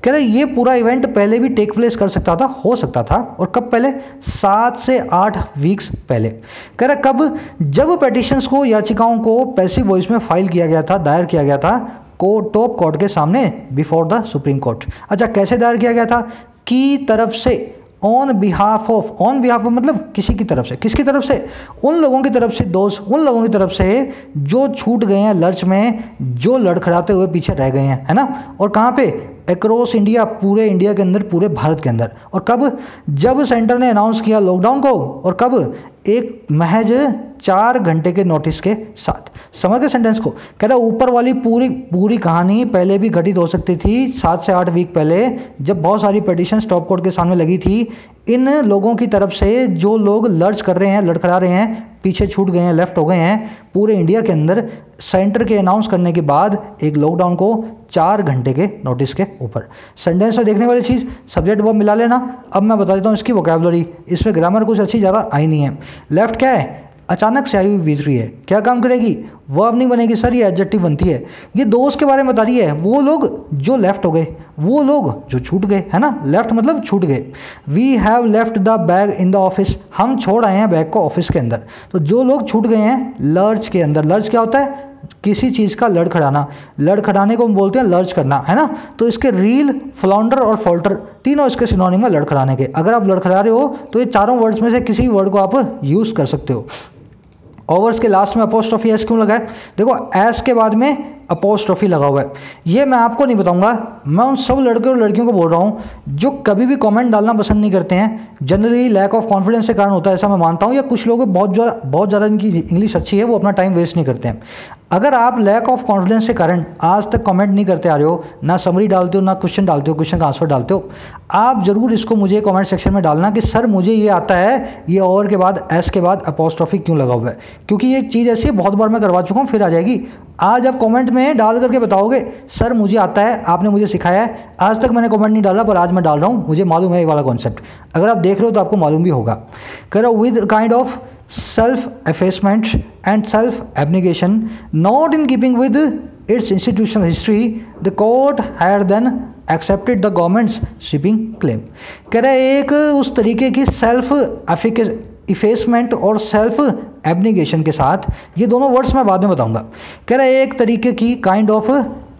कह रहा ये पूरा इवेंट पहले भी टेक प्लेस कर सकता था, हो सकता था, और कब पहले, 7 से 8 वीक्स पहले। कह रहा कब, जब पेटिशंस को, याचिकाओं को पैसिव वॉइस में फाइल किया गया था, दायर किया गया था टॉप कोर्ट के सामने, बिफोर द सुप्रीम कोर्ट। अच्छा कैसे दायर किया गया था, की तरफ से, on behalf of, on behalf of मतलब किसी की तरफ से, किसकी तरफ से, उन लोगों की तरफ से, दोस्त उन लोगों की तरफ से जो छूट गए हैं लर्च में, जो लड़खड़ाते हुए पीछे रह गए हैं, है ना। और कहाँ पे, अक्रॉस इंडिया, पूरे इंडिया के अंदर, पूरे भारत के अंदर। और कब, जब सेंटर ने अनाउंस किया लॉकडाउन को, और कब, एक महज 4 घंटे के नोटिस के साथ। समझ गए सेंटेंस को। कह रहा ऊपर वाली पूरी कहानी पहले भी घटित हो सकती थी 7 से 8 वीक पहले, जब बहुत सारी पिटीशन टॉप कोर्ट के सामने लगी थी इन लोगों की तरफ से, जो लोग लर्च कर रहे हैं, लड़खड़ा रहे हैं, पीछे छूट गए हैं, लेफ्ट हो गए हैं पूरे इंडिया के अंदर, सेंटर के अनाउंस करने के बाद एक लॉकडाउन को 4 घंटे के नोटिस के ऊपर। सेंटेंस में देखने वाली चीज़, सब्जेक्ट वर्ब मिला लेना। अब मैं बता देता हूँ इसकी वोकैबुलरी, इसमें ग्रामर कुछ अच्छी ज़्यादा आई नहीं है। लेफ्ट क्या है, अचानक से आई हुई बीत रही है, क्या काम करेगी, वर्ब नहीं बनेगी सर, ये एडजेक्टिव बनती है। ये दोस्त के बारे में बता रही है, वो लोग जो लेफ्ट हो गए, वो लोग जो छूट गए, है ना। लेफ्ट मतलब छूट गए। We have left the bag in the office, हम छोड़ आए हैं बैग को ऑफिस के अंदर। तो जो लोग छूट गए हैं लर्च के अंदर, लर्च क्या होता है, किसी चीज़ का लड़खड़ाना, लड़खड़ाने को हम बोलते हैं लर्च करना, है ना। तो इसके रील, फ्लॉन्डर और फॉल्टर तीनों इसके सिनोनिम है लड़खड़ाने के। अगर आप लड़खड़ा रहे हो तो ये चारों वर्ड्स में से किसी वर्ड को आप यूज़ कर सकते हो। ओवर्स के लास्ट में अपोस्ट्रोफी एस क्यों लगा है, देखो एस के बाद में अपोस्ट्रोफी लगा हुआ है, ये मैं आपको नहीं बताऊंगा, मैं उन सब लड़के और लड़कियों को बोल रहा हूँ जो कभी भी कमेंट डालना पसंद नहीं करते हैं। जनरली लैक ऑफ कॉन्फिडेंस के कारण होता है ऐसा मैं मानता हूँ, या कुछ लोग बहुत ज़्यादा इनकी इंग्लिश अच्छी है, वो अपना टाइम वेस्ट नहीं करते हैं। अगर आप लैक ऑफ कॉन्फिडेंस के कारण आज तक कमेंट नहीं करते आ रहे हो, ना समरी डालते हो, ना क्वेश्चन डालते हो, क्वेश्चन का आंसर डालते हो, आप ज़रूर इसको मुझे कमेंट सेक्शन में डालना कि सर मुझे ये आता है, ये ओवर के बाद एस के बाद अपोस्ट्रोफी क्यों लगा हुआ है। क्योंकि ये एक चीज़ ऐसी है, बहुत बार मैं करवा चुका हूँ, फिर आ जाएगी। आज आप कमेंट में डाल करके बताओगे सर मुझे आता है, आपने मुझे सिखाया है, आज तक मैंने कमेंट नहीं डाला पर आज मैं डाल रहा हूँ, मुझे मालूम है ये वाला कॉन्सेप्ट। अगर आप देख रहे हो तो आपको मालूम भी होगा। कह रहा with kind of self effacement and self abnegation not in keeping with its institutional history, the court had then accepted the government's sweeping claim। कह रहा है एक उस तरीके की सेल्फ इफेसमेंट और सेल्फ एब्निगेशन के साथ, ये दोनों वर्ड्स मैं बाद में बताऊंगा। कह रहा है एक तरीके की काइंड ऑफ,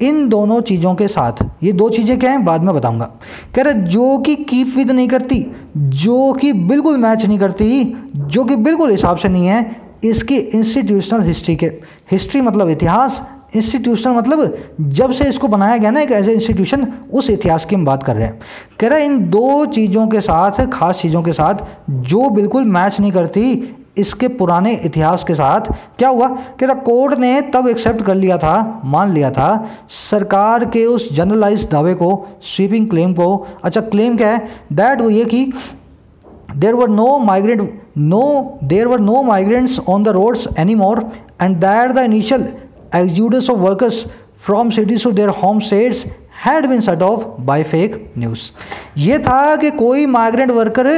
इन दोनों चीज़ों के साथ, ये दो चीज़ें क्या हैं बाद में बताऊंगा। कह रहा जो कि कीप विद नहीं करती, जो कि बिल्कुल मैच नहीं करती, जो कि बिल्कुल हिसाब से नहीं है इसकी इंस्टीट्यूशनल हिस्ट्री के। हिस्ट्री मतलब इतिहास, इंस्टीट्यूशनल मतलब जब से इसको बनाया गया ना एक एज ए इंस्टीट्यूशन, उस इतिहास की हम बात कर रहे हैं। कह रहा है इन दो चीज़ों के साथ, खास चीज़ों के साथ जो बिल्कुल मैच नहीं करती इसके पुराने इतिहास के साथ क्या हुआ कि कोर्ट ने तब एक्सेप्ट कर लिया था, मान लिया था सरकार के उस जनरलाइज दावे को, स्वीपिंग क्लेम को। अच्छा, क्लेम क्या है? दैट वो ये कि there were no migrants on the roads anymore and that the initial exodus of workers from cities to their home states had been set off by fake news। ये था कि कोई माइग्रेंट वर्कर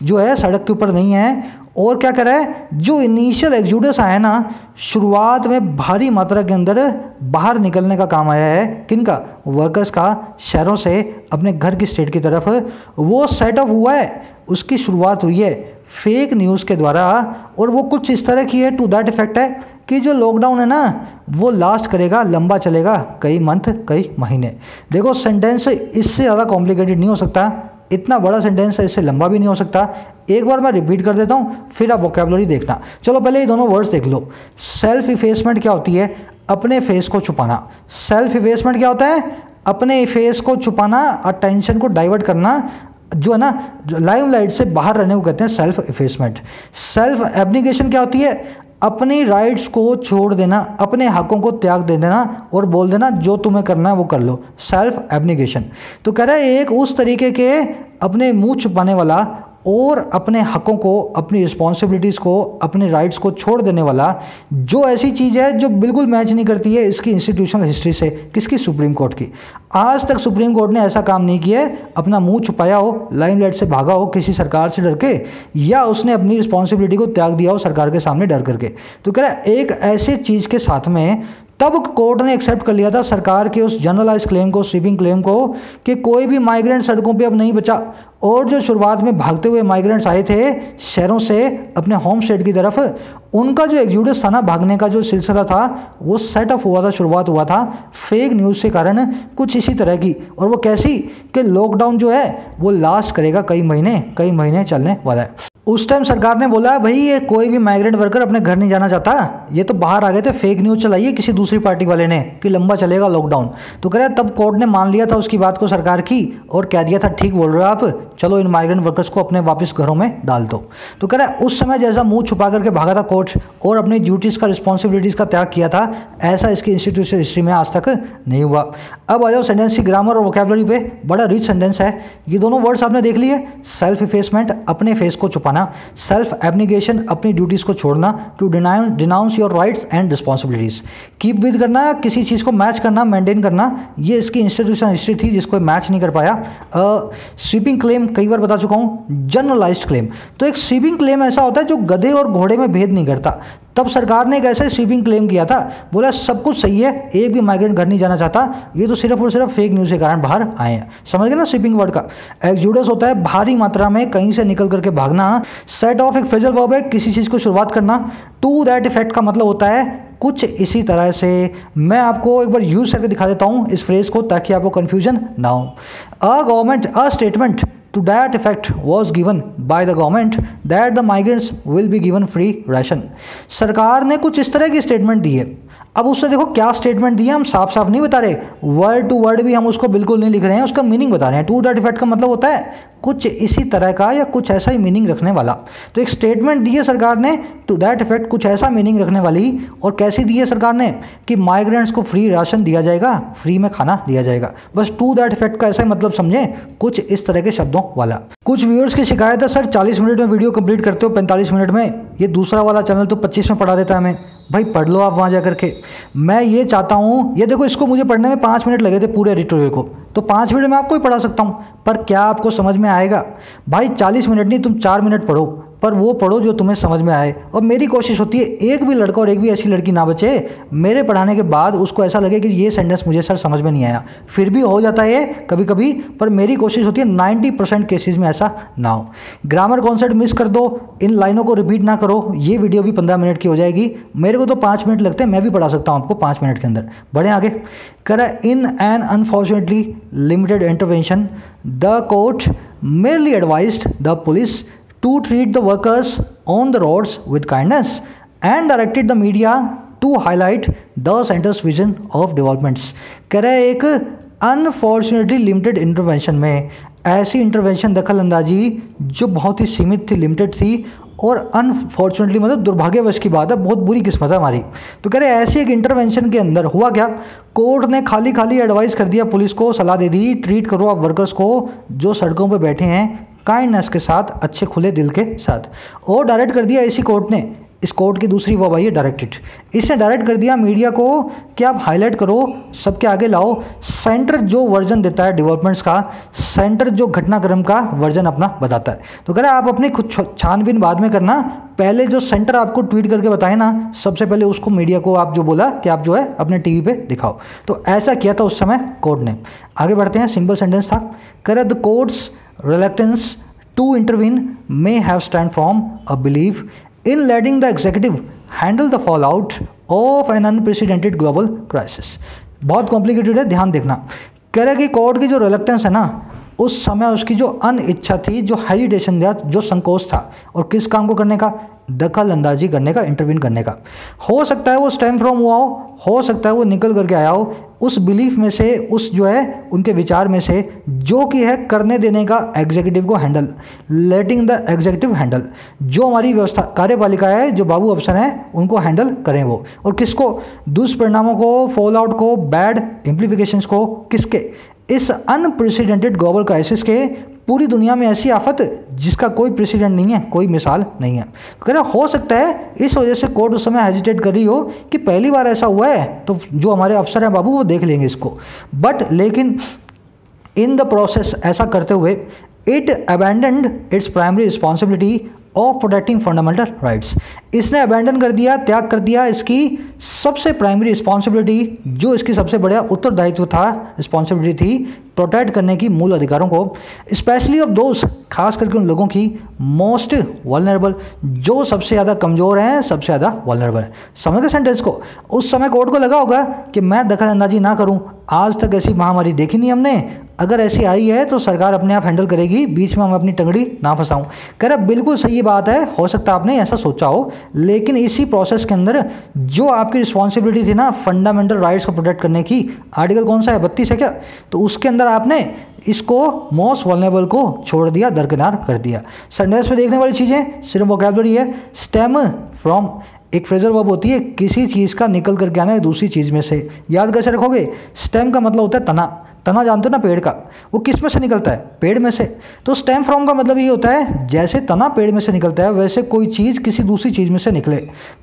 जो है सड़क के ऊपर नहीं है, और क्या कर रहा है, जो इनिशियल एक्सोडस आया ना शुरुआत में भारी मात्रा के अंदर बाहर निकलने का काम आया है, किनका? वर्कर्स का, शहरों से अपने घर की स्टेट की तरफ, वो सेट ऑफ हुआ है, उसकी शुरुआत हुई है फेक न्यूज़ के द्वारा। और वो कुछ इस तरह की है, टू दैट इफेक्ट है कि जो लॉकडाउन है ना वो लास्ट करेगा, लंबा चलेगा, कई मंथ, कई महीने। देखो सेंटेंस इससे ज़्यादा कॉम्प्लिकेटेड नहीं हो सकता, इतना बड़ा सेंटेंस है, इससे लंबा भी नहीं हो सकता। एक बार मैं रिपीट कर देता हूँ, फिर आप वोकैबुलरी देखना। चलो पहले ये दोनों वर्ड्स देख लो। सेल्फ इफेसमेंट क्या होती है? अपने फेस को छुपाना। सेल्फ इफेसमेंट क्या होता है? अपने फेस को छुपाना, अटेंशन को डाइवर्ट करना, जो है ना लाइमलाइट से बाहर रहने को कहते हैं सेल्फ इफेसमेंट। सेल्फ एब्निगेशन क्या होती है? अपनी राइट्स को छोड़ देना, अपने हकों को त्याग दे देना और बोल देना जो तुम्हें करना है वो कर लो, सेल्फ एब्निगेशन। तो कह रहा है एक उस तरीके के अपने मुंह छुपाने वाला और अपने हकों को, अपनी रिस्पॉन्सिबिलिटीज़ को, अपने राइट्स को छोड़ देने वाला, जो ऐसी चीज़ है जो बिल्कुल मैच नहीं करती है इसकी इंस्टीट्यूशनल हिस्ट्री से। किसकी? सुप्रीम कोर्ट की। आज तक सुप्रीम कोर्ट ने ऐसा काम नहीं किया है, अपना मुंह छुपाया हो, लाइमलाइट से भागा हो किसी सरकार से डर के, या उसने अपनी रिस्पॉन्सिबिलिटी को त्याग दिया हो सरकार के सामने डर करके। तो कह रहा है एक ऐसे चीज़ के साथ में तब कोर्ट ने एक्सेप्ट कर लिया था सरकार के उस जनरलाइज क्लेम को, स्वीपिंग क्लेम को, कि कोई भी माइग्रेंट सड़कों पे अब नहीं बचा। और जो शुरुआत में भागते हुए माइग्रेंट्स आए थे शहरों से अपने होम स्टेट की तरफ, उनका जो एक्सोडस था ना, भागने का जो सिलसिला था, वो सेट ऑफ हुआ था, शुरुआत हुआ था फेक न्यूज़ के कारण, कुछ इसी तरह की। और वो कैसी कि लॉकडाउन जो है वो लास्ट करेगा, कई महीने चलने वाला है। उस टाइम सरकार ने बोला भाई ये कोई भी माइग्रेंट वर्कर अपने घर नहीं जाना चाहता, ये तो बाहर आ गए थे, फेक न्यूज़ चलाई है किसी दूसरी पार्टी वाले ने कि लंबा चलेगा लॉकडाउन। तो कह रहा है तब कोर्ट ने मान लिया था उसकी बात को सरकार की, और कह दिया था ठीक बोल रहे हो आप, चलो इन माइग्रेंट वर्कर्स को अपने वापस घरों में डाल दो। तो कह रहा है उस समय जैसा मुंह छुपा करके भागा था कोर्ट और अपनी ड्यूटीज़ का, रिस्पॉन्सिबिलिटीज़ का त्याग किया था, ऐसा इसकी इंस्टीट्यूशनल हिस्ट्री में आज तक नहीं हुआ। अब आ जाओ सेंटेंस की ग्रामर और वोकैबुलरी पे। बड़ा रिच सेंटेंस है। ये दोनों वर्ड्स आपने देख लिए, सेल्फ इफेसमेंट अपने फेस को छुपाना, सेल्फ एब्निगेशन अपनी ड्यूटीज़ को छोड़ना, to denounce your rights and responsibilities, keep with करना, किसी चीज़ को मैच करना, मेंटेन करना, ये इसकी इंस्टीट्यूशनल हिस्ट्री थी जिसको मैच नहीं कर पाया। स्वीपिंग क्लेम कई बार बता चुका हूँ, जनरलाइज्ड क्लेम। तो एक स्वीपिंग क्लेम ऐसा होता है जो गधे और घोड़े में भेद नहीं करता। तब सरकार ने एक ऐसा स्वीपिंग क्लेम किया था, बोला सब कुछ सही है, एक भी माइग्रेंट घर नहीं जाना चाहता, ये तो सिर्फ और सिर्फ फेक न्यूज़ के कारण बाहर आए हैं। समझ गए ना स्वीपिंग वर्ड का? एक्सोडस होता है भारी मात्रा में कहीं से निकल करके भागना। सेट ऑफ एक फ्रेजल वर्ब है, किसी चीज़ को शुरुआत करना। टू दैट इफेक्ट का मतलब होता है कुछ इसी तरह से। मैं आपको एक बार यूज करके दिखा देता हूँ इस फ्रेज को ताकि आपको कन्फ्यूजन ना हो। A statement to that effect was given by the government that the migrants will be given free ration। सरकार ने कुछ इस तरह की स्टेटमेंट दी है। अब उससे देखो क्या स्टेटमेंट दी है, हम साफ साफ नहीं बता रहे, वर्ड टू वर्ड भी हम उसको बिल्कुल नहीं लिख रहे हैं, उसका मीनिंग बता रहे हैं। टू दैट इफेक्ट का मतलब होता है कुछ इसी तरह का या कुछ ऐसा ही मीनिंग रखने वाला। तो एक स्टेटमेंट दी है सरकार ने, टू दैट इफेक्ट कुछ ऐसा मीनिंग रखने वाली। और कैसी दी है सरकार ने कि माइग्रेंट्स को फ्री राशन दिया जाएगा, फ्री में खाना दिया जाएगा। बस टू दैट इफेक्ट का ऐसा ही मतलब समझें, कुछ इस तरह के शब्दों वाला। कुछ व्यूअर्स की शिकायत है सर 40 मिनट में वीडियो कंप्लीट करते हो 45 मिनट में, ये दूसरा वाला चैनल तो 25 में पढ़ा देता है हमें। भाई पढ़ लो आप वहाँ जा करके। मैं ये चाहता हूँ, ये देखो इसको मुझे पढ़ने में 5 मिनट लगे थे पूरे एडिटोरियल को, तो 5 मिनट में आपको ही पढ़ा सकता हूँ, पर क्या आपको समझ में आएगा? भाई 40 मिनट नहीं, तुम 4 मिनट पढ़ो, पर वो पढ़ो जो तुम्हें समझ में आए। और मेरी कोशिश होती है एक भी लड़का और एक भी ऐसी लड़की ना बचे मेरे पढ़ाने के बाद उसको ऐसा लगे कि ये सेंटेंस मुझे सर समझ में नहीं आया। फिर भी हो जाता है कभी कभी, पर मेरी कोशिश होती है 90% केसेस में ऐसा ना हो। ग्रामर कॉन्सेप्ट मिस कर दो, इन लाइनों को रिपीट ना करो, ये वीडियो भी 15 मिनट की हो जाएगी। मेरे को तो 5 मिनट लगते हैं, मैं भी पढ़ा सकता हूँ आपको 5 मिनट के अंदर। बढ़े आगे। करा in an unfortunately limited intervention the court merely advised the police to treat the workers on the roads with kindness and directed the media to highlight the center's vision of developments। कह रहा है एक अनफॉर्चुनेटली लिमिटेड इंटरवेंशन में, ऐसी इंटरवेंशन दखल अंदाजी जो बहुत ही सीमित थी, लिमिटेड थी, और अनफॉर्चुनेटली मतलब दुर्भाग्यवश की बात है, बहुत बुरी किस्मत है हमारी। तो कह रहे ऐसे एक इंटरवेंशन के अंदर हुआ क्या, कोर्ट ने खाली खाली एडवाइस कर दिया, पुलिस को सलाह दे दी, ट्रीट करो आप वर्कर्स को जो सड़कों पर बैठे हैं काइंडनेस के साथ, अच्छे खुले दिल के साथ। और डायरेक्ट कर दिया इसी कोर्ट ने, इस कोर्ट की दूसरी वर्ब आई है डायरेक्टेड। इसने डायरेक्ट कर दिया मीडिया को कि आप हाईलाइट करो, सबके आगे लाओ, सेंटर जो वर्जन देता है डेवलपमेंट्स का, सेंटर जो घटनाक्रम का वर्जन अपना बताता है। तो कह रहा है आप अपनी खुद छानबीन बाद में करना, पहले जो सेंटर आपको ट्वीट करके बताए ना, सबसे पहले उसको मीडिया को आप जो बोला कि आप जो है अपने टीवी पे दिखाओ। तो ऐसा किया था उस समय कोर्ट ने। आगे बढ़ते हैं, सिंपल सेंटेंस था, कह रहा the court's reluctance to intervene may have stand from a believe in letting the executive handle the fallout of an unprecedented global crisis। बहुत कॉम्प्लिकेटेड है, ध्यान देखना। कह रहा है कि कोर्ट की जो रिलक्टेंस है ना, उस समय उसकी जो अनिच्छा थी, जो हेजिटेशन था, जो संकोच था, और किस काम को करने का, दखल अंदाजी करने का, इंटरवीन करने का। हो सकता है वो स्टेम फ्रॉम हुआ हो सकता है वो निकल करके आया हो उस बिलीफ में से, उस जो है उनके विचार में से, जो कि है करने देने का एग्जीक्यूटिव को handle, letting the executive handle, जो हमारी व्यवस्था कार्यपालिका है, जो बाबू अफसर हैं, उनको हैंडल करें वो। और किसको, दुष्परिणामों को, फॉल आउट को, बैड इम्प्लीफिकेशंस को, किसके, इस अनप्रेसिडेंटेड ग्लोबल क्राइसिस के, पूरी दुनिया में ऐसी आफत जिसका कोई प्रेसिडेंट नहीं है, कोई मिसाल नहीं है। कह रहा हो सकता है इस वजह से कोर्ट उस समय हेजिटेट कर रही हो कि पहली बार ऐसा हुआ है, तो जो हमारे अफसर हैं बाबू वो देख लेंगे इसको, बट लेकिन इन द प्रोसेस ऐसा करते हुए it abandoned its primary responsibility of protecting fundamental rights. इसने अबैंडन कर दिया, त्याग कर दिया इसकी सबसे प्राइमरी रिस्पॉन्सिबिलिटी, जो इसकी सबसे बड़ा उत्तरदायित्व था, रिस्पॉन्सिबिलिटी थी, प्रोटेक्ट करने की मूल अधिकारों को, स्पेशली ऑफ दोज, खास करके उन लोगों की, मोस्ट वल्नरेबल, जो सबसे ज़्यादा कमज़ोर हैं, सबसे ज़्यादा वल्नरेबल है। समझ गए सेंटेंस को। उस समय कोर्ट को लगा होगा कि मैं दखल अंदाजी ना करूँ, आज तक ऐसी महामारी देखी नहीं हमने, अगर ऐसी आई है तो सरकार अपने आप हैंडल करेगी, बीच में हम अपनी टंगड़ी ना फंसाऊं। कह रहा बिल्कुल सही बात है, हो सकता है आपने ऐसा सोचा हो, लेकिन इसी प्रोसेस के अंदर जो आपकी रिस्पॉन्सिबिलिटी थी ना फंडामेंटल राइट्स को प्रोटेक्ट करने की, आर्टिकल कौन सा है, 32 है क्या, तो उसके अंदर आपने इसको मोस्ट वल्नरेबल को छोड़ दिया, दरकिनार कर दिया। सेंटेंस में देखने वाली चीज़ें सिर्फ वोकैबुलरी है। स्टेम फ्रॉम एक फ्रेजल वर्ब होती है, किसी चीज़ का निकल करके आना है दूसरी चीज़ में से। याद कैसे रखोगे, स्टेम का मतलब होता है तना, तना जानते हो ना पेड़ का, वो किस में से निकलता है, पेड़ में से। तो स्टेम फ्रॉम का मतलब ये होता है जैसे तना पेड़ में से निकलता है, वैसे कोई चीज़ किसी दूसरी चीज़ में से निकले।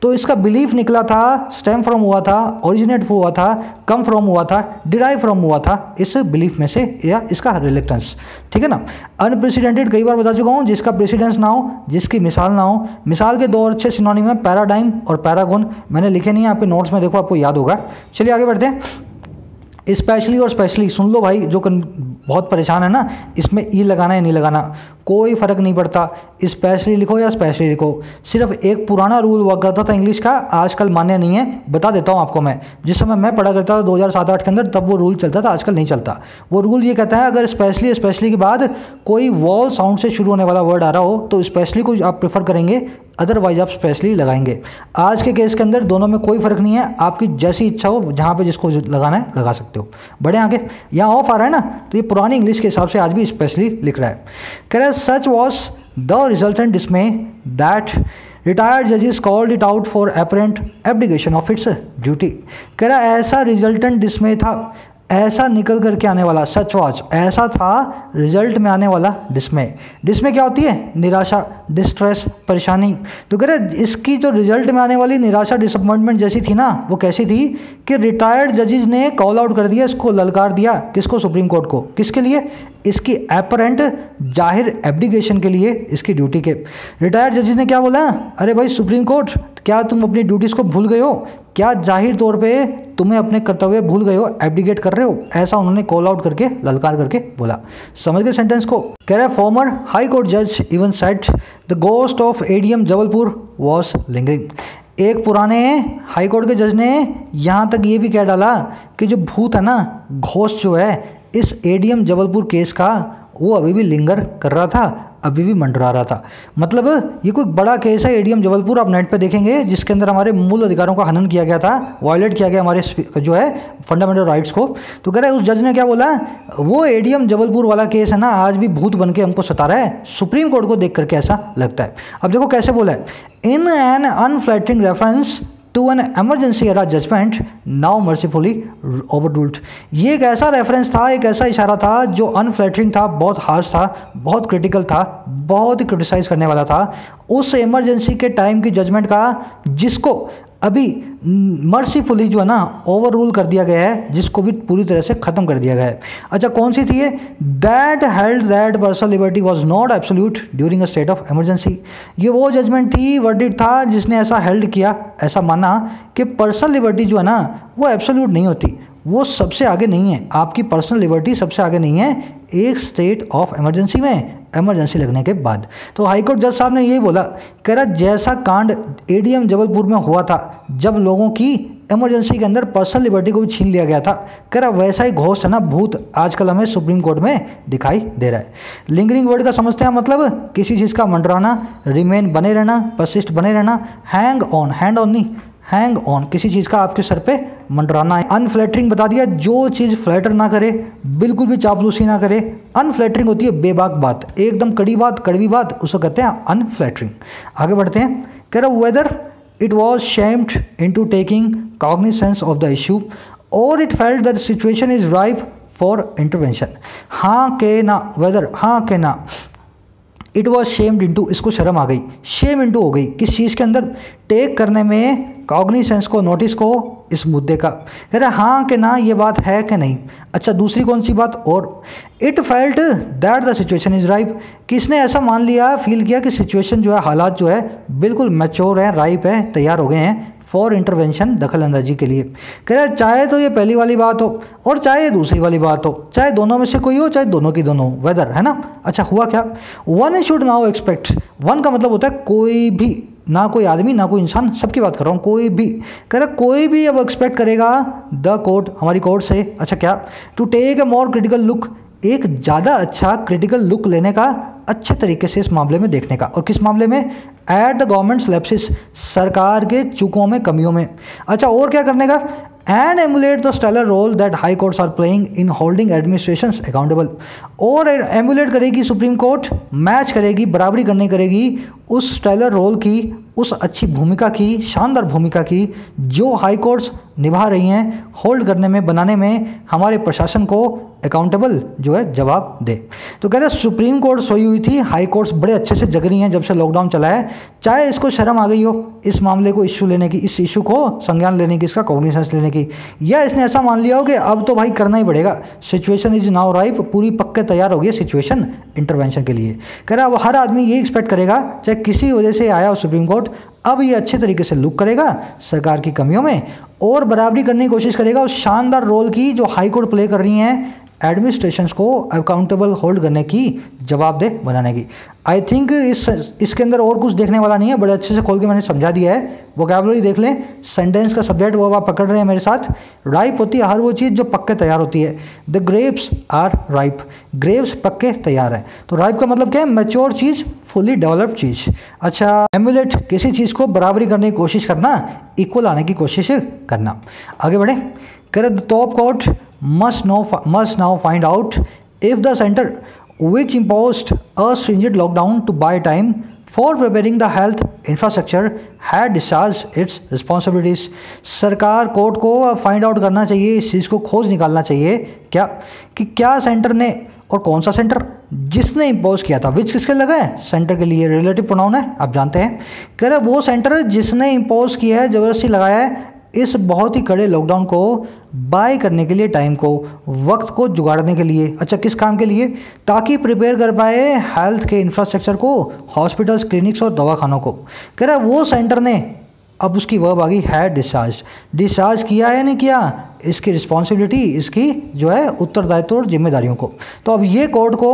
तो इसका बिलीफ निकला था, स्टेम फ्रॉम हुआ था, ओरिजिनेट हुआ था, कम फ्रॉम हुआ था, डिराइव फ्रॉम हुआ था, इस बिलीफ में से, या इसका रिलेक्टेंस। ठीक है ना। अनप्रेसिडेंटेड कई बार बता चुका हूँ, जिसका प्रेसिडेंस ना हो, जिसकी मिसाल ना हो। मिसाल के दो अच्छे सिनोनिम है, पैराडाइम और पैरागोन, मैंने लिखे नहीं है, आपके नोट्स में देखो, आपको याद होगा। चलिए आगे बढ़ते हैं। स्पेशली और स्पेशली सुन लो भाई, जो बहुत परेशान है ना, इसमें ई लगाना है नहीं लगाना, कोई फ़र्क नहीं पड़ता, स्पेशली लिखो या स्पेशली लिखो। सिर्फ एक पुराना रूल हुआ करता था इंग्लिश का, आजकल मान्य नहीं है, बता देता हूँ आपको मैं। जिस समय मैं पढ़ा करता था 2007-8 के अंदर, तब वो रूल चलता था, आजकल नहीं चलता। वो रूल ये कहता है अगर स्पेशली स्पेशली के बाद कोई वॉल साउंड से शुरू होने वाला वर्ड आ रहा हो तो स्पेशली को आप प्रेफर करेंगे, अदरवाइज आप स्पेशली लगाएंगे। आज के केस के अंदर दोनों में कोई फ़र्क नहीं है, आपकी जैसी इच्छा हो, जहाँ पे जिसको लगाना है लगा सकते हो। बढ़े आगे, यहाँ ऑफ आ रहा है ना, तो ये पुरानी इंग्लिश के हिसाब से आज भी स्पेशली लिख रहा है। कह रहा है such was the resultant dismay that retired जजेस called it out for apparent abdication of its duty. कह रहा है ऐसा रिजल्टेंट डिस्मे था, ऐसा निकल करके आने वाला, सच वॉच ऐसा था, रिजल्ट में आने वाला डिस्मे। डिस्मे क्या होती है, निराशा, डिस्ट्रेस, परेशानी। तो कह रहे इसकी जो रिजल्ट में आने वाली निराशा, डिसअपॉइंटमेंट जैसी थी ना, वो कैसी थी कि रिटायर्ड जजेस ने कॉल आउट कर दिया, इसको ललकार दिया, किसको, सुप्रीम कोर्ट को, किसके लिए, इसकी अपरेंट जाहिर एब्डिकेशन के लिए, इसकी ड्यूटी के। रिटायर्ड जजेस ने क्या बोला, अरे भाई सुप्रीम कोर्ट, क्या तुम अपनी ड्यूटीज़ को भूल गए हो, क्या जाहिर तौर पे तुम्हें अपने कर्तव्य भूल गए हो, एब्डिकेट कर रहे हो, ऐसा उन्होंने कॉल आउट करके, ललकार करके बोला। समझ गए सेंटेंस को। कह रहा है फॉर्मर हाई कोर्ट जज even said the ghost of ADM Jabalpur was lingering. एक पुराने हाई कोर्ट के जज ने यहाँ तक ये भी कह डाला कि जो भूत है ना, घोस्ट जो है इस एडीएम जबलपुर केस का, वो अभी भी लिंगर कर रहा था, अभी भी मंडरा रहा था। मतलब ये कोई बड़ा केस है एडीएम जबलपुर, आप नेट पे देखेंगे, जिसके अंदर हमारे मूल अधिकारों का हनन किया गया था, वायलेट किया गया हमारे जो है फंडामेंटल राइट्स को। तो कह रहा है उस जज ने क्या बोला, वो एडीएम जबलपुर वाला केस है ना, आज भी भूत बन के हमको सता रहा है, सुप्रीम कोर्ट को देख करके ऐसा लगता है। अब देखो कैसे बोला है, in an unflattering reference to an emergency era judgment now mercifully overruled. ये एक ऐसा रेफरेंस था, एक ऐसा इशारा था जो अनफ्लैटरिंग था, बहुत हार्श था, बहुत क्रिटिकल था, बहुत ही क्रिटिसाइज करने वाला था उस इमरजेंसी के टाइम की जजमेंट का, जिसको अभी मर्सीफुली जो है ना ओवर रूल कर दिया गया है, जिसको भी पूरी तरह से ख़त्म कर दिया गया है। अच्छा कौन सी थी ये, that held that personal liberty was not absolute during a state of emergency. ये वो जजमेंट थी, वर्डिक्ट था, जिसने ऐसा हेल्ड किया, ऐसा माना कि पर्सनल लिबर्टी जो है ना वो एब्सोल्यूट नहीं होती, वो सबसे आगे नहीं है, आपकी पर्सनल लिबर्टी सबसे आगे नहीं है एक स्टेट ऑफ इमरजेंसी में, इमरजेंसी लगने के बाद। तो हाईकोर्ट जज साहब ने यही बोला, कह रहा जैसा कांड एडीएम जबलपुर में हुआ था जब लोगों की इमरजेंसी के अंदर पर्सनल लिबर्टी को भी छीन लिया गया था, कह रहा वैसा ही घोष है ना भूत आजकल हमें सुप्रीम कोर्ट में दिखाई दे रहा है। लिंगरिंग वर्ड का समझते हैं मतलब किसी चीज़ का मंडराना, रिमेन बने रहना, परसिस्ट बने रहना, हैंग ऑन, हैंड ऑन नहीं, हैंग ऑन, किसी चीज़ का आपके सर पे मंडराना है। अनफ्लैटरिंग बता दिया, जो चीज़ फ्लैटर ना करे, बिल्कुल भी चापलूसी ना करे, अनफ्लैटरिंग होती है बेबाक बात, एकदम कड़ी बात, कड़वी बात, उसको कहते हैं अनफ्लैटरिंग। आगे बढ़ते हैं, कह रहा whether it was shamed into taking cognizance of the issue और it felt that situation is ripe for intervention. हाँ के ना, वेदर हाँ के ना, इट वॉज शेम्ड इंटू, इसको शर्म आ गई, शेम इंटू हो गई किस चीज़ के अंदर, टेक करने में कॉग्निसेंस को, नोटिस को, इस मुद्दे का। कह रहा हाँ कि ना ये बात है कि नहीं। अच्छा दूसरी कौन सी बात, और it felt that the situation is ripe, किसने ऐसा मान लिया, फील किया कि सिचुएशन जो है, हालात जो है बिल्कुल मैच्योर है, राइप है, तैयार हो गए हैं फॉर इंटरवेंशन, दखल अंदाजी के लिए। कह रहा चाहे तो ये पहली वाली बात हो और चाहे ये दूसरी वाली बात हो, चाहे दोनों में से कोई हो, चाहे दोनों की दोनों, वेदर है ना। अच्छा हुआ क्या, one should now expect, one का मतलब होता है कोई भी, ना कोई आदमी ना कोई इंसान, सबकी बात कर रहा हूँ, कोई भी। कह रहा कोई भी अब एक्सपेक्ट करेगा द कोर्ट, हमारी कोर्ट से, अच्छा क्या, to take a more critical look, एक ज़्यादा अच्छा क्रिटिकल लुक लेने का, अच्छे तरीके से इस मामले में देखने का। और किस मामले में, एट द गवर्नमेंट्स लैप्सेस, सरकार के चूकों में, कमियों में। अच्छा और क्या करने का, and emulate the stellar role that high courts are playing in holding administrations accountable, और एमुलेट करेगी सुप्रीम कोर्ट, मैच करेगी, बराबरी करनी करेगी उस स्टेलर रोल की, उस अच्छी भूमिका की, शानदार भूमिका की जो हाई कोर्ट्स निभा रही हैं होल्ड करने में, बनाने में, हमारे प्रशासन को अकाउंटेबल जो है जवाब दे। तो कह रहे सुप्रीम कोर्ट सोई हुई थी, हाई कोर्ट्स बड़े अच्छे से जग रही हैं जब से लॉकडाउन चला है, चाहे इसको शर्म आ गई हो इस मामले को इश्यू लेने की, इस इशू को संज्ञान लेने की, इसका कॉग्निसेंस लेने की, या इसने ऐसा मान लिया हो कि अब तो भाई करना ही पड़ेगा, सिचुएशन इज नाउ राइप, पूरी पक्के तैयार हो गई सिचुएशन इंटरवेंशन के लिए। कह रहा अब हर आदमी ये एक्सपेक्ट करेगा, चाहे किसी वजह से आया हो सुप्रीम कोर्ट, अब ये अच्छे तरीके से लुक करेगा सरकार की कमियों में और बराबरी करने की कोशिश करेगा उस शानदार रोल की जो हाई कोर्ट प्ले कर रही हैं एडमिनिस्ट्रेशंस को अकाउंटेबल होल्ड करने की, जवाबदेह बनाने की। आई थिंक इसके अंदर और कुछ देखने वाला नहीं है, बड़े अच्छे से खोल के मैंने समझा दिया है। वोकैबुलरी देख लें, सेंटेंस का सब्जेक्ट वो आप पकड़ रहे हैं मेरे साथ। राइप होती है हर वो चीज़ जो पक्के तैयार होती है, the grapes are ripe, grapes पक्के तैयार है। तो राइप का मतलब क्या है, मैच्योर चीज़, फुली डेवलप्ड चीज़। अच्छा एमुलेट, किसी चीज़ को बराबरी करने की कोशिश करना, इक्वल आने की कोशिश करना। आगे बढ़े, कह the top court must now find out if the center which imposed a stringent lockdown to buy time for preparing the health infrastructure had discharged its responsibilities। सरकार कोर्ट को फाइंड आउट करना चाहिए, इस चीज़ को खोज निकालना चाहिए क्या, कि क्या सेंटर ने, और कौन सा सेंटर जिसने इम्पोज किया था, विच किसके लगा है, सेंटर के लिए, रिलेटिव प्रोनाउन है आप जानते हैं। कह रहे वो सेंटर जिसने इम्पोज किया है, ज़बरदस्ती लगाया है इस बहुत ही कड़े लॉकडाउन को बाय करने के लिए, टाइम को, वक्त को जुगाड़ने के लिए। अच्छा किस काम के लिए, ताकि प्रिपेयर कर पाए हेल्थ के इंफ्रास्ट्रक्चर को, हॉस्पिटल्स, क्लिनिक्स और दवाखानों को। कह रहा है वो सेंटर ने, अब उसकी वर्ब आ गई है डिस्चार्ज, डिस्चार्ज किया है नहीं किया, इसकी रिस्पॉन्सिबिलिटी, इसकी जो है उत्तरदायित्व और जिम्मेदारियों को। तो अब ये कोर्ट को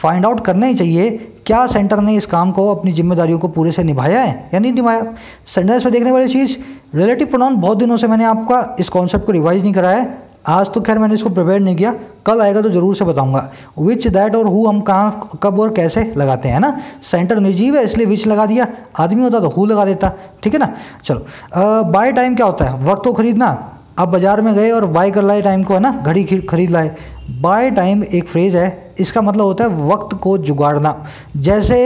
फाइंड आउट करना ही चाहिए क्या सेंटर ने इस काम को, अपनी जिम्मेदारियों को पूरे से निभाया है या नहीं निभाया। सेंटेंस में देखने वाली चीज़, रिलेटिव प्रोनाउन बहुत दिनों से मैंने आपका इस कॉन्सेप्ट को रिवाइज नहीं कराया है, आज तो खैर मैंने इसको प्रिपेयर नहीं किया, कल आएगा तो ज़रूर से बताऊंगा। विच, दैट और हु हम कहाँ, कब और कैसे लगाते हैं ना। सेंटर निर्जीव है इसलिए विच लगा दिया, आदमी होता तो हु लगा देता, ठीक है ना। चलो, बाय टाइम क्या होता है, वक्त को खरीदना। आप बाजार में गए और बाय कर लाए टाइम को, है ना, घड़ी खरीद लाए। बाय टाइम एक फ्रेज है, इसका मतलब होता है वक्त को जुगाड़ना। जैसे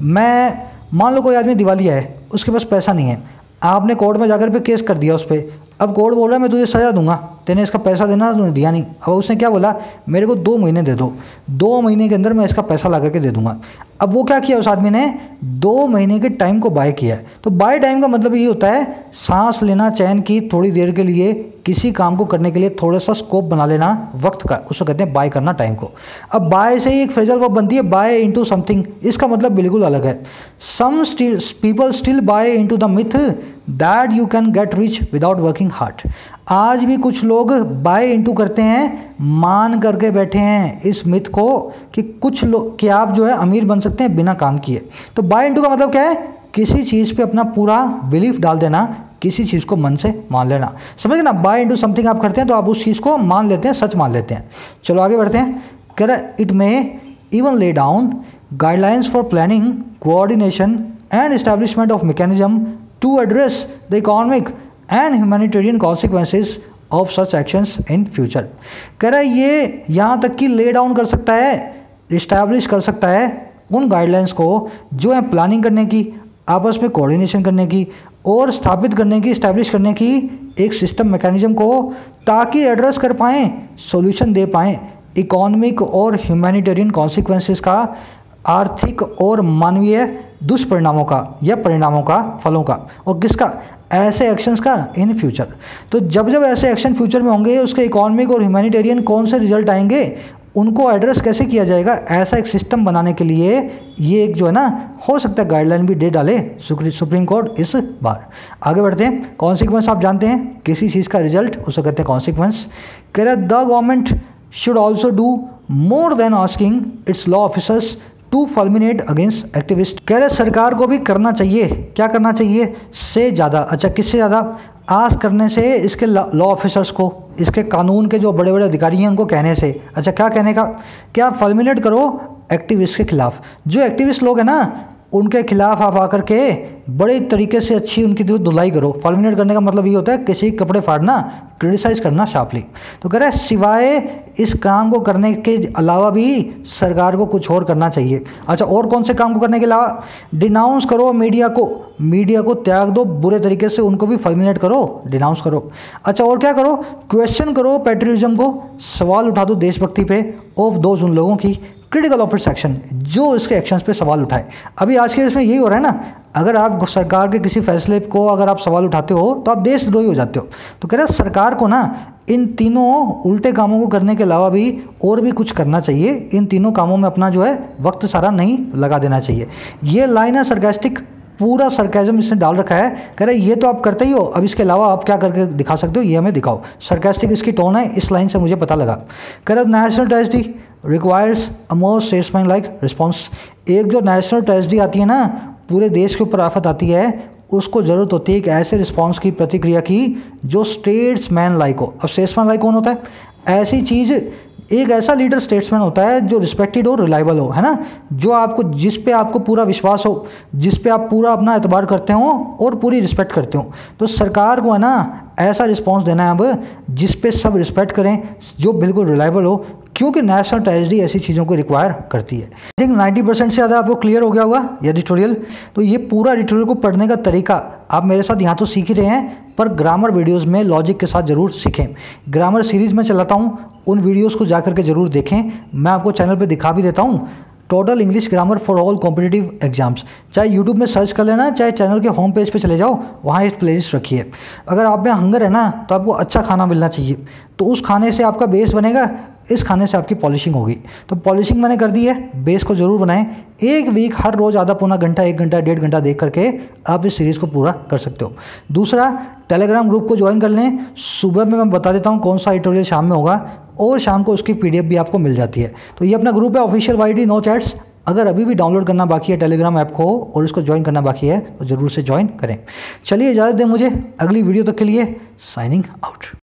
मैं, मान लो कोई आदमी दिवालिया है, उसके पास पैसा नहीं है, आपने कोर्ट में जाकर पे केस कर दिया उस पर। अब कोर्ट बोल रहा है मैं तुझे सज़ा दूंगा, तेने इसका पैसा देना, तूने दिया नहीं। अब उसने क्या बोला, मेरे को 2 महीने दे दो, 2 महीने के अंदर मैं इसका पैसा ला करके दे दूंगा। अब वो क्या किया उस आदमी ने, 2 महीने के टाइम को बाय किया है। तो बाय टाइम का मतलब ये होता है सांस लेना, चैन की थोड़ी देर के लिए, किसी काम को करने के लिए थोड़ा सा स्कोप बना लेना वक्त का, उसको कहते हैं बाय करना टाइम को। अब बाय से ही एक फ्रेजल वर्ब बनती है, बाय इनटू समथिंग, इसका मतलब बिल्कुल अलग है। Some people still buy into the myth that you can get rich without working hard. आज भी कुछ लोग बाय इनटू करते हैं, मान करके बैठे हैं इस मिथ को कि कुछ लोग, कि आप जो है अमीर बन सकते हैं बिना काम किए। तो बाय इनटू का मतलब क्या है, किसी चीज़ पे अपना पूरा बिलीफ डाल देना, किसी चीज़ को मन से मान लेना, समझ गए ना। बाय इनटू समथिंग आप करते हैं तो आप उस चीज़ को मान लेते हैं, सच मान लेते हैं। चलो आगे बढ़ते हैं। कह रहा है it may even lay down guidelines for planning, coordination and establishment of mechanism to address the economic and humanitarian consequences of such actions in future. कह रहा है ये यहाँ तक कि ले डाउन कर सकता है, इस्टेब्लिश कर सकता है उन गाइडलाइंस को जो है प्लानिंग करने की, आपस में कोऑर्डिनेशन करने की और स्थापित करने की, इस्टेब्लिश करने की एक सिस्टम मैकेनिज्म को, ताकि एड्रेस कर पाएँ, सॉल्यूशन दे पाएँ इकोनॉमिक और ह्यूमैनिटेरियन कॉन्सिक्वेंसेस का, आर्थिक और मानवीय दुष्परिणामों का या परिणामों का, फलों का, और किसका, ऐसे एक्शंस का इन फ्यूचर। तो जब जब ऐसे एक्शन फ्यूचर में होंगे, उसके इकोनॉमिक और ह्यूमैनिटेरियन कौन से रिजल्ट आएंगे, उनको एड्रेस कैसे किया जाएगा, ऐसा एक सिस्टम बनाने के लिए ये एक जो है ना, हो सकता है गाइडलाइन भी दे डाले सुप्रीम कोर्ट इस बार। आगे बढ़ते हैं। कॉन्सिक्वेंस आप जानते हैं, किसी चीज़ का रिजल्ट उसको कहते हैं कॉन्सिक्वेंस। कह रहे the government should also do more than asking its law officers to fulminate against activist. कह रहे सरकार को भी करना चाहिए, क्या करना चाहिए, से ज़्यादा। अच्छा, किससे ज़्यादा, आस्क करने से, इसके लॉ ऑफिसर्स को, इसके कानून के जो बड़े बड़े अधिकारी हैं उनको कहने से। अच्छा, क्या कहने का, क्या फल्मिनेट करो एक्टिविस्ट के खिलाफ। जो एक्टिविस्ट लोग हैं ना, उनके खिलाफ आप आकर के बड़े तरीके से अच्छी उनकी धुलाई करो। फॉर्मुलेट करने का मतलब ये होता है किसी के कपड़े फाड़ना, क्रिटिसाइज करना शार्पली। तो कह रहा है सिवाय इस काम को करने के अलावा भी सरकार को कुछ और करना चाहिए। अच्छा, और कौन से काम को करने के अलावा, डिनाउंस करो मीडिया को त्याग दो, बुरे तरीके से उनको भी फॉर्मुलेट करो, डिनाउंस करो। अच्छा, और क्या करो, क्वेश्चन करो पैट्रियटिज्म को, सवाल उठा दो देशभक्ति पे ऑफ दोज, उन लोगों की, क्रिटिकल ऑफ इट्स एक्शन, जो इसके एक्शंस पे सवाल उठाए। अभी आज के इसमें यही हो रहा है ना, अगर आप सरकार के किसी फैसले को अगर आप सवाल उठाते हो तो आप देशद्रोही हो जाते हो। तो कह रहे हैं सरकार को ना इन तीनों उल्टे कामों को करने के अलावा भी और भी कुछ करना चाहिए। इन तीनों कामों में अपना जो है वक्त सारा नहीं लगा देना चाहिए। ये लाइन है सरकास्टिक, पूरा सरकाजम इसने डाल रखा है। कह रहे ये तो आप करते ही हो, अब इसके अलावा आप क्या करके दिखा सकते हो, ये हमें दिखाओ। सरकास्टिक इसकी टोन है, इस लाइन से मुझे पता लगा। कह रहे national tragedy requires a more statesman like response. एक जो नेशनल ट्रेजेडी आती है ना, पूरे देश के ऊपर आफत आती है, उसको ज़रूरत होती है एक ऐसे रिस्पॉन्स की, प्रतिक्रिया की जो स्टेट्समैन लाइक हो। अब स्टेट्समैन लाइक कौन होता है, ऐसी चीज़, एक ऐसा लीडर स्टेट्समैन होता है जो रिस्पेक्टेड हो, रिलायबल हो, है ना, जो आपको, जिस पे आपको पूरा विश्वास हो, जिस पे आप पूरा अपना एतबार करते हो और पूरी रिस्पेक्ट करते हो। तो सरकार को है ना ऐसा रिस्पॉन्स देना है अब जिस पे सब रिस्पेक्ट करें, जो बिल्कुल रिलायबल हो, क्योंकि नेशनल ट्रेजेडी ऐसी चीज़ों को रिक्वायर करती है। आई थिंक 90% से ज़्यादा आपको क्लियर हो गया होगा ये एडिटोरियल। तो ये पूरा एडिटोरियल को पढ़ने का तरीका आप मेरे साथ यहाँ तो सीख ही रहे हैं, पर ग्रामर वीडियोस में लॉजिक के साथ ज़रूर सीखें। ग्रामर सीरीज़ में चलाता हूँ, उन वीडियोस को जा करके ज़रूर देखें। मैं आपको चैनल पे दिखा भी देता हूँ, total English grammar for all competitive exams. चाहे यूट्यूब में सर्च कर लेना, चाहे चैनल के होम पेज पे चले जाओ, वहाँ एक प्लेलिस्ट रखी है। अगर आप में हंगर है ना, तो आपको अच्छा खाना मिलना चाहिए, तो उस खाने से आपका बेस बनेगा, इस खाने से आपकी पॉलिशिंग होगी। तो पॉलिशिंग मैंने कर दी है, बेस को ज़रूर बनाएं। एक वीक हर रोज़ आधा पौना घंटा, 1 घंटा, 1.5 घंटा देख करके आप इस सीरीज़ को पूरा कर सकते हो। दूसरा, टेलीग्राम ग्रुप को ज्वाइन कर लें। सुबह में मैं बता देता हूँ कौन सा एडिटोरियल शाम में होगा, और शाम को उसकी PDF भी आपको मिल जाती है। तो ये अपना ग्रुप है ऑफिशियल YT नो चैट्स। अगर अभी भी डाउनलोड करना बाकी है टेलीग्राम ऐप को और इसको ज्वाइन करना बाकी है, तो ज़रूर से ज्वाइन करें। चलिए इजाज़त दें मुझे, अगली वीडियो तक के लिए साइनिंग आउट।